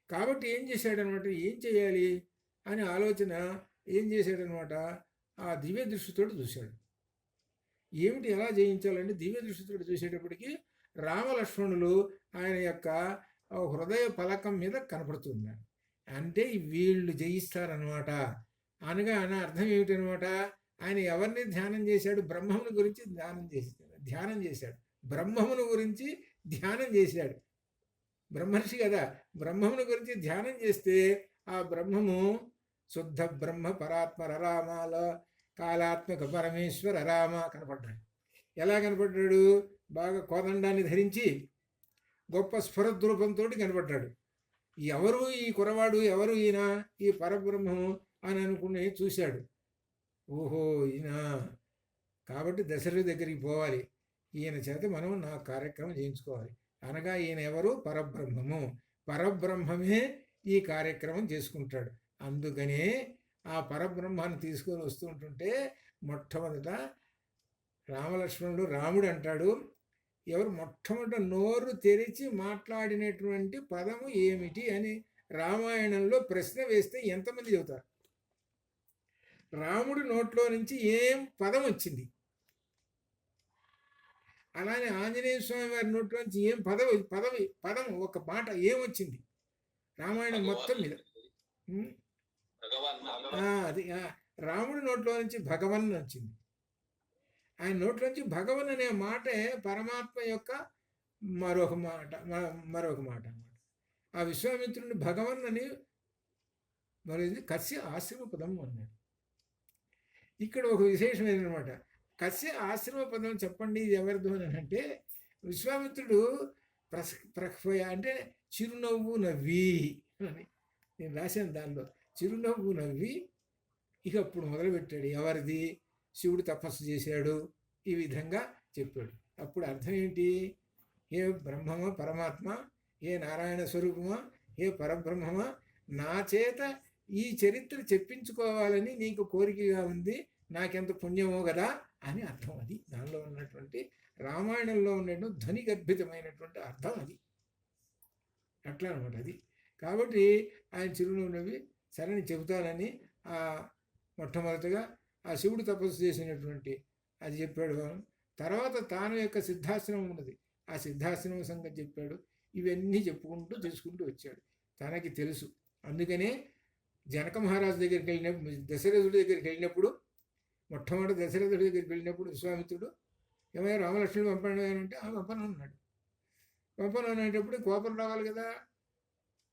కాబట్టి ఏం చేశాడనమాట, ఏం చేయాలి అనే ఆలోచన ఏం చేశాడనమాట, ఆ దివ్య దృష్టితో చూశాడు. ఏమిటి ఎలా జయించాలంటే దివ్య దృష్టితో చూసేటప్పటికి రామలక్ష్మణులు ఆయన యొక్క హృదయ ఫలకం మీద కనపడుతున్నారు. అంటే వీళ్ళు జయిస్తారనమాట. అనగా అర్థం ఏమిటనమాట, ఆయన ఎవరిని ధ్యానం చేశాడు, బ్రహ్మముని గురించి ధ్యానం చేశాడు. బ్రహ్మమును గురించి ధ్యానం చేశాడు. బ్రహ్మర్షి కదా, బ్రహ్మముని గురించి ధ్యానం చేస్తే ఆ బ్రహ్మము శుద్ధ బ్రహ్మ పరాత్మ రరామాల కాలాత్మక పరమేశ్వర రామ కనపడ్డాడు. ఎలా కనపడ్డాడు, బాగా కోదండాన్ని ధరించి గొప్ప స్ఫురద్రూపంతో కనపడ్డాడు. ఎవరు ఈ కురవాడు, ఎవరు ఈయన, ఈ పరబ్రహ్మము అని అనుకుని చూశాడు. ఓహో ఈయన, కాబట్టి దశరథుడి దగ్గరికి పోవాలి, ఈయన చేత మనం నా కార్యక్రమం చేయించుకోవాలి. అనగా ఈయన ఎవరు, పరబ్రహ్మము. పరబ్రహ్మమే ఈ కార్యక్రమం చేసుకుంటాడు. అందుకనే ఆ పరబ్రహ్మాన్ని తీసుకొని వస్తుంటుంటే మొట్టమొదట రామలక్ష్మణుడు రాముడు అంటాడు, ఎవరు మొట్టమొదట నోరు తెరిచి మాట్లాడినటువంటి పదము ఏమిటి అని రామాయణంలో ప్రశ్న వేస్తే ఎంతమంది చెబుతారు? రాముడి నోట్లో నుంచి ఏం పదం వచ్చింది, అలానే ఆంజనేయ స్వామి వారి నోట్లో నుంచి ఏం పదం ఒక మాట ఏమొచ్చింది రామాయణం మొత్తం మీద? అది రాముడి నోట్లో నుంచి భగవన్ వచ్చింది. ఆయన నోట్లో నుంచి భగవన్ అనే మాటే పరమాత్మ యొక్క మరొక మాట అన్నమాట. ఆ విశ్వామిత్రుని భగవన్ అని మరొకది కస్య ఆశ్రమ పదం అన్నాడు. ఇక్కడ ఒక విశేషం ఏంటనమాట, కస్య ఆశ్రమ పదం చెప్పండి ఇది ఎవరిదో అని అంటే, విశ్వామిత్రుడు అంటే చిరునవ్వు నవ్వి అని నేను రాశాను దానిలో. చిరునవ్వు నవ్వి ఇక అప్పుడు మొదలుపెట్టాడు. ఎవరిది? శివుడు తపస్సు చేశాడు, ఈ విధంగా చెప్పాడు. అప్పుడు అర్థం ఏంటి, ఏ బ్రహ్మమా పరమాత్మ, ఏ నారాయణ స్వరూపమా, ఏ పరబ్రహ్మమా, నా చేత ఈ చరిత్ర చెప్పించుకోవాలని నీకు కోరికగా ఉంది, నాకెంత పుణ్యమో కదా అని అర్థం. అది దానిలో ఉన్నటువంటి రామాయణంలో ఉన్నటువంటి ధ్వని గర్భితమైనటువంటి అర్థం అది. అట్లా అనమాట అది. కాబట్టి ఆయన చిరునవ్వు నవ్వి సరే చెబుతానని మొట్టమొదటిగా ఆ శివుడు తపస్సు చేసినటువంటి అది చెప్పాడు. తర్వాత తాను యొక్క సిద్ధాశ్రమం ఉన్నది, ఆ సిద్ధాశ్రమం సంగతి చెప్పాడు. ఇవన్నీ చెప్పుకుంటూ తెలుసుకుంటూ వచ్చాడు. తనకి తెలుసు. అందుకనే జనక మహారాజు దగ్గరికి వెళ్ళినప్పుడు, దశరథుడి దగ్గరికి వెళ్ళినప్పుడు, మొట్టమొదటి దశరథుడి దగ్గరికి వెళ్ళినప్పుడు విశ్వామిత్రుడు ఏమైనా రామలక్ష్మణుడు పంపండి అంటే పంపను అన్నాడు. పంపను అనేటప్పుడు కోపం రావాలి కదా,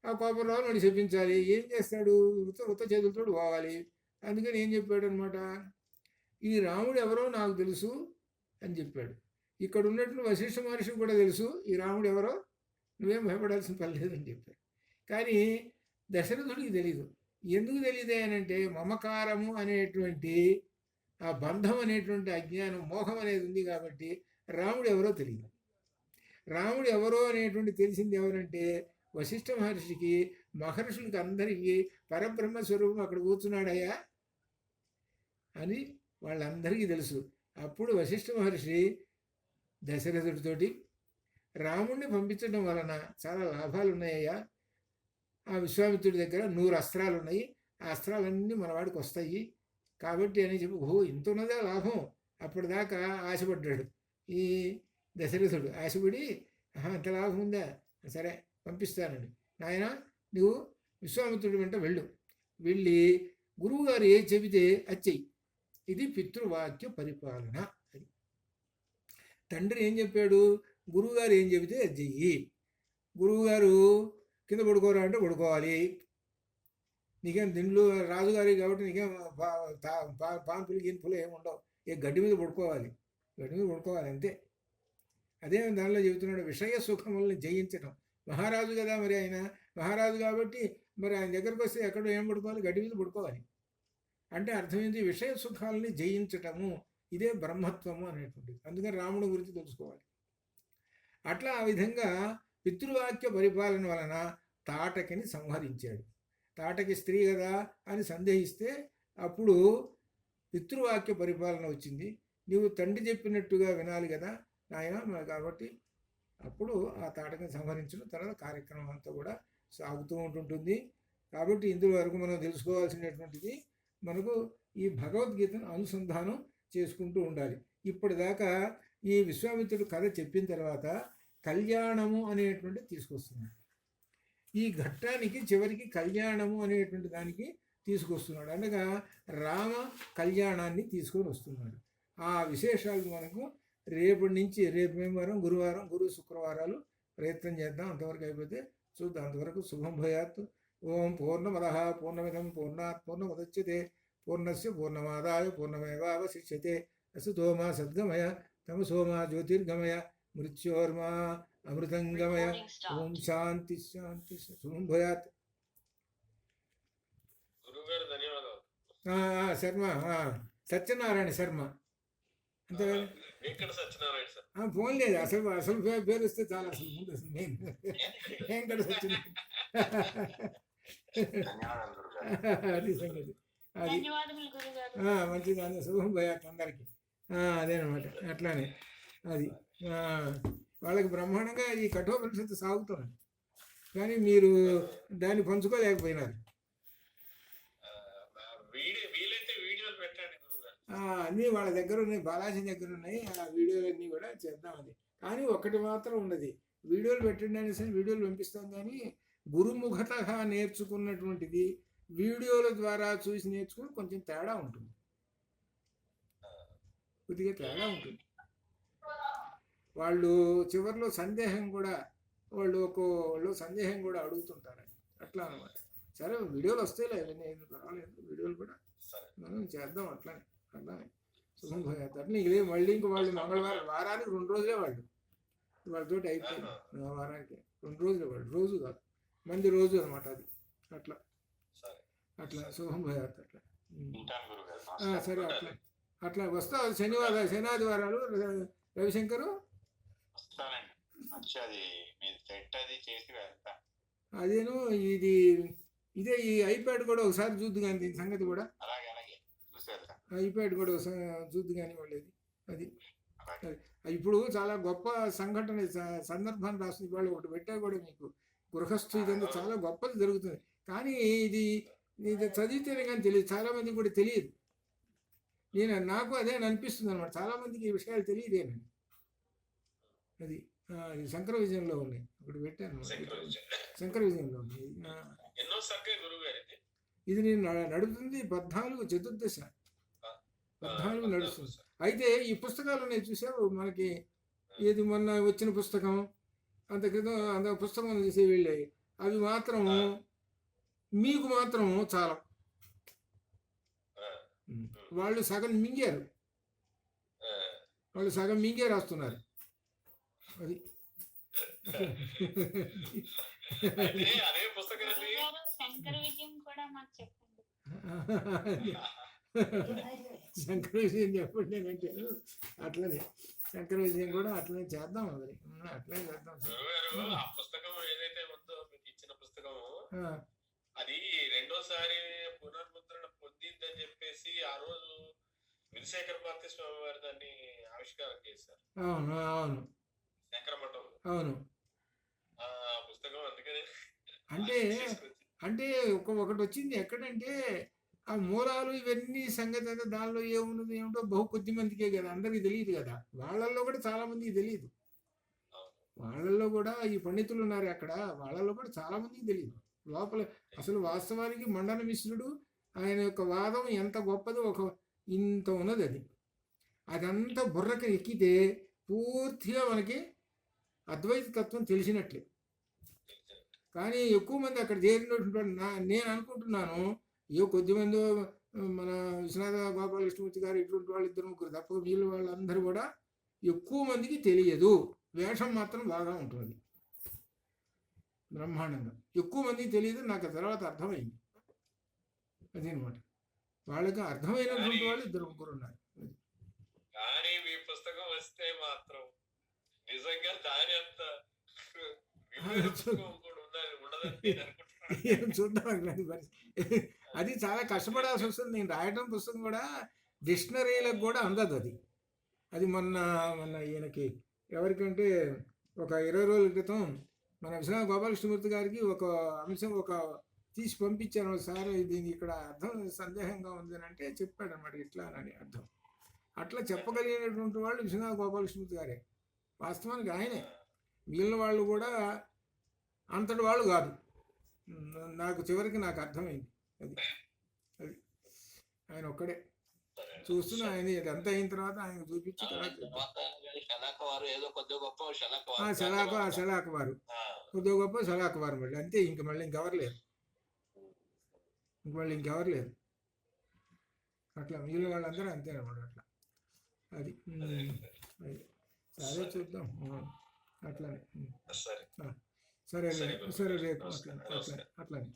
ఆ కోపం రావాలి, వాడిని చెప్పించాలి. ఏం చేస్తాడు, ఉత్త చేతులతో పోవాలి. అందుకని ఏం చెప్పాడు అనమాట, ఈ రాముడు ఎవరో నాకు తెలుసు అని చెప్పాడు. ఇక్కడ ఉన్నట్లు వశిష్ఠ మహర్షికి కూడా తెలుసు ఈ రాముడు ఎవరో, నువ్వేం భయపడాల్సిన పని లేదని చెప్పాడు. కానీ దశరథుడికి తెలీదు. ఎందుకు తెలియదు అనంటే మమకారము అనేటువంటి ఆ బంధం అనేటువంటి అజ్ఞానం, మోహం అనేది ఉంది కాబట్టి రాముడు ఎవరో తెలియదు. రాముడు ఎవరో అనేటువంటి తెలిసింది ఎవరంటే వశిష్ఠ మహర్షికి, మహర్షులకి అందరికీ పరబ్రహ్మ స్వరూపం అక్కడ కూర్చున్నాడయ్యా అని వాళ్ళందరికీ తెలుసు. అప్పుడు వశిష్ఠ మహర్షి దశరథుడితోటి రాముడిని పంపించడం వలన చాలా లాభాలు ఉన్నాయ్యా, ఆ విశ్వామిత్రుడి దగ్గర 100 అస్త్రాలు ఉన్నాయి, ఆ అస్త్రాలన్నీ మనవాడికి వస్తాయి కాబట్టి అని చెప్పి, ఓహో ఇంత ఉన్నదా లాభం, అప్పటిదాకా ఆశపడ్డాడు. దశరథుడు ఆశపడి, అంత లాభం ఉందా, సరే పంపిస్తానండి నాయన, నువ్వు విశ్వామిత్రుడి వెంట వెళ్ళు, వెళ్ళి గురువుగారు ఏం చెబితే అది చెయ్యి. ఇది పితృవాక్య పరిపాలన. అది తండ్రి ఏం చెప్పాడు, గురువుగారు ఏం చెబితే అది చెయ్యి. గురువుగారు కింద పడుకోరా అంటే పడుకోవాలి. నీకేం దిండ్లు రాజుగారి కాబట్టి నీకేం పాన్పులు గిన్పులు ఏమి ఉండవు. గడ్డి మీద పడుకోవాలి, గడ్డి మీద పడుకోవాలి అంతే. అదే దానిలో చెబుతున్నాడు, విషయ సుఖములను జయించడం. మహారాజు కదా మరి ఆయన, మహారాజు కాబట్టి మరి ఆయన దగ్గరకు వస్తే ఎక్కడో ఏం పడుకోవాలి, గడ్డి మీద పడుకోవాలి. అంటే అర్థమైంది విషయ సుఖాలని జయించటము, ఇదే బ్రహ్మత్వము అనేటువంటిది. అందుకని రాముడి గురించి తెలుసుకోవాలి. అట్లా ఆ విధంగా పితృవాక్య పరిపాలన వలన తాటకిని సంహరించాడు. తాటకి స్త్రీ కదా అని సందేహిస్తే అప్పుడు పితృవాక్య పరిపాలన వచ్చింది. నీవు తండ్రి చెప్పినట్టుగా వినాలి కదా నాయన, కాబట్టి అప్పుడు ఆ తాటకిని సంహరించడం తర్వాత కార్యక్రమం అంతా కూడా సాగుతూ ఉంటుంటుంది. కాబట్టి ఇందులో వరకు మనం తెలుసుకోవాల్సినటువంటిది, మనకు ఈ భగవద్గీతను అనుసంధానం చేసుకుంటూ ఉండాలి. ఇప్పటిదాకా ఈ విశ్వామిత్రుడు కథ చెప్పిన తర్వాత కళ్యాణము అనేటువంటి తీసుకొస్తున్నాడు. ఈ ఘట్టానికి చివరికి కళ్యాణము అనేటువంటి దానికి తీసుకొస్తున్నాడు. అనగా రామ కళ్యాణాన్ని తీసుకొని వస్తున్నాడు. ఆ విశేషాలు మనకు రేపటి నుంచి, రేపు వారం గురువారం, శుక్రవారాలు ప్రయత్నం చేద్దాం. అంతవరకు అయిపోతే చూద్దాం. అంతవరకు శుభం భయాత్. ఓం పూర్ణమదః పూర్ణమిదం పూర్ణాత్ పూర్ణముదచ్యతే పూర్ణస్య పూర్ణమాదాయ పూర్ణమేవావశిష్యతే. అసతో మా సద్గమయ తమసో మా జ్యోతిర్గమయ మృత్యోర్మా అమృతంగమయ. ఓం శాంతి శాంతి. శుభం భయాత్. శర్మ, సత్యనారాయణ శర్మ అంతే. ఫోన్ లేదు, అసలు పేరు వస్తే చాలా. అసలు ముందు వెంకట సత్యనారాయణ. అది సంగతి. అది మంచిది. శుభం భయాత్ అందరికి. అదేనమాట. అట్లానే అది వాళ్ళకి బ్రహ్మాండంగా ఈ కఠోపనిషత్తు సాగుతున్నది, కానీ మీరు దాన్ని పంచుకోలేకపోయినారు. అన్నీ వాళ్ళ దగ్గర ఉన్నాయి, బాలాజీ దగ్గర ఉన్నాయి. ఆ వీడియోలన్నీ కూడా చేద్దాం. అది కానీ ఒకటి మాత్రం ఉన్నది, వీడియోలు పెట్టండి సరే వీడియోలు పంపిస్తాం, కానీ గురుముఖత నేర్చుకున్నటువంటిది వీడియోల ద్వారా చూసి నేర్చుకుని కొంచెం తేడా ఉంటుంది, కొద్దిగా తేడా ఉంటుంది. వాళ్ళు చివరిలో సందేహం కూడా వాళ్ళు సందేహం కూడా అడుగుతుంటారు. అట్లా అనమాట. సరే వీడియోలు వస్తాయిలే, నేను పర్వాలేదు, వీడియోలు కూడా మనం చేద్దాం. అట్లానే శుభం భయాత్. అట్లా ఇదే మళ్ళీ ఇంక వాళ్ళు మంగళవారం, వారానికి 2 రోజులే వాళ్ళు, వాళ్ళతోటి అయిపోయింది. వారానికి 2 రోజులే వాళ్ళు, రోజు కాదు, మంది రోజు అనమాట. అది అట్లా శుభం భయాత్. అట్లా సరే. అట్లా వస్తావు శనివారాలు రవిశంకరు. అదేను ఇదే ఈ ఐప్యాడ్ కూడా ఒకసారి చూద్దు కానీ దీని సంగతి కూడా. ఐప్యాడ్ కూడా ఒకసారి చూద్దు కానీ వాళ్ళది. అది ఇప్పుడు చాలా గొప్ప సంఘటన సందర్భాన్ని రాస్తుంది. వాళ్ళు ఒకటి పెట్టా కూడా మీకు గృహస్థు, ఇదంతా చాలా గొప్పది జరుగుతుంది. కానీ ఇది చదివితేనే కానీ తెలియదు, చాలామందికి కూడా తెలియదు. నాకు అదే అనిపిస్తుంది అనమాట, చాలామందికి ఈ విషయాలు తెలియదేనండి. అది శంకర విజయంలో ఉన్నాయి, ఒకటి పెట్టాను. శంకర విజయంలో ఉంది. ఇది నేను నడుపుతుంది 14 చతుర్దశ, 14 నడుస్తుంది. అయితే ఈ పుస్తకాలు నేను చూసావు, మనకి ఏది మొన్న వచ్చిన పుస్తకం, అంత క్రితం అంత పుస్తకం చూసే వెళ్ళాయి. అవి మాత్రం మీకు మాత్రం చాలా, వాళ్ళు సగం మింగారు, రాస్తున్నారు. అది శంకర విజయం చెప్పండి అంటే అట్లనే శంకర విజయం కూడా అట్లనే చేద్దాం. మరి అట్లనే చేద్దాం. పుస్తకం ఏదైతే ఉందో మీకు ఇచ్చిన పుస్తకం, అది రెండోసారి పునర్ముద్రణ పొందిందని చెప్పేసి ఆ రోజు విధుశేఖర భారతి స్వామి వారు దాన్ని ఆవిష్కారం చేశారు. అవును శంకర మఠం. అవును. ఆ పుస్తకం అందుకని అంటే ఒకటి వచ్చింది ఎక్కడంటే, ఆ మూలాలు ఇవన్నీ సంగతి అయితే దానిలో ఏమున్నది ఏమిటో బహు కొద్ది మందికే కదా, అందరికీ తెలియదు కదా. వాళ్ళల్లో కూడా చాలా మందికి తెలియదు. వాళ్ళల్లో కూడా ఈ పండితులు ఉన్నారు అక్కడ, వాళ్ళల్లో కూడా చాలా మందికి తెలియదు లోపల. అసలు వాస్తవానికి మండన మిశ్రుడు ఆయన యొక్క వాదం ఎంత గొప్పదో ఇంత ఉన్నది అది. అదంతా బుర్రకి ఎక్కితే పూర్తిగా మనకి అద్వైత తత్వం తెలిసినట్లే. కానీ ఎక్కువ మంది అక్కడ చేరినటువంటి నేను అనుకుంటున్నాను, కొద్దిమంది మన విశ్వనాథ గోపాలకృష్ణమూర్తి గారు ఇటువంటి వాళ్ళు 2-3 తప్ప వీళ్ళు వాళ్ళందరూ కూడా ఎక్కువ మందికి తెలియదు. వేషం మాత్రం బాగా ఉంటుంది బ్రహ్మాండంగా. ఎక్కువ మందికి తెలియదు, నాకు తర్వాత అర్థమైంది. అదనమాట. వాళ్ళకి అర్థమైనటువంటి వాళ్ళు 2-3 ఉన్నారు. కానీ మీ పుస్తకం వస్తే మాత్రం నిజంగా దాని అంత చూద్దాం. అది చాలా కష్టపడాల్సి వస్తుంది. నేను రాయటం పుస్తకం కూడా డిక్షనరీలకు కూడా అందదు అది. అది మొన్న ఈయనకి ఎవరికంటే ఒక 20 రోజుల క్రితం మన విశ్వనాథ గోపాలకృష్ణమూర్తి గారికి ఒక అంశం తీసి పంపించాను. సార్ దీని ఇక్కడ అర్థం సందేహంగా ఉంది అని అంటే చెప్పాడు అనమాట, ఇట్లా అని అర్థం. అట్లా చెప్పగలిగినటువంటి వాళ్ళు విశ్వనాథ గోపాలకృష్ణమూర్తి గారే. వాస్తవానికి ఆయనే. మిగిలిన వాళ్ళు కూడా అంతటి వాళ్ళు కాదు. చివరికి నాకు అర్థమైంది. అది ఆయన ఒక్కడే చూస్తున్నా. ఆయన ఇదంతా అయిన తర్వాత ఆయన చూపించి శలాకవారు కొద్దిగా గొప్ప శలాకవారు మళ్ళీ అంతే. మళ్ళీ ఇంకెవరు లేరు. అట్లా మిగిలిన వాళ్ళందరూ అంతేనమాట. అట్లా అది సరే చూద్దాం. అట్లానే సరే రేపు అట్లానే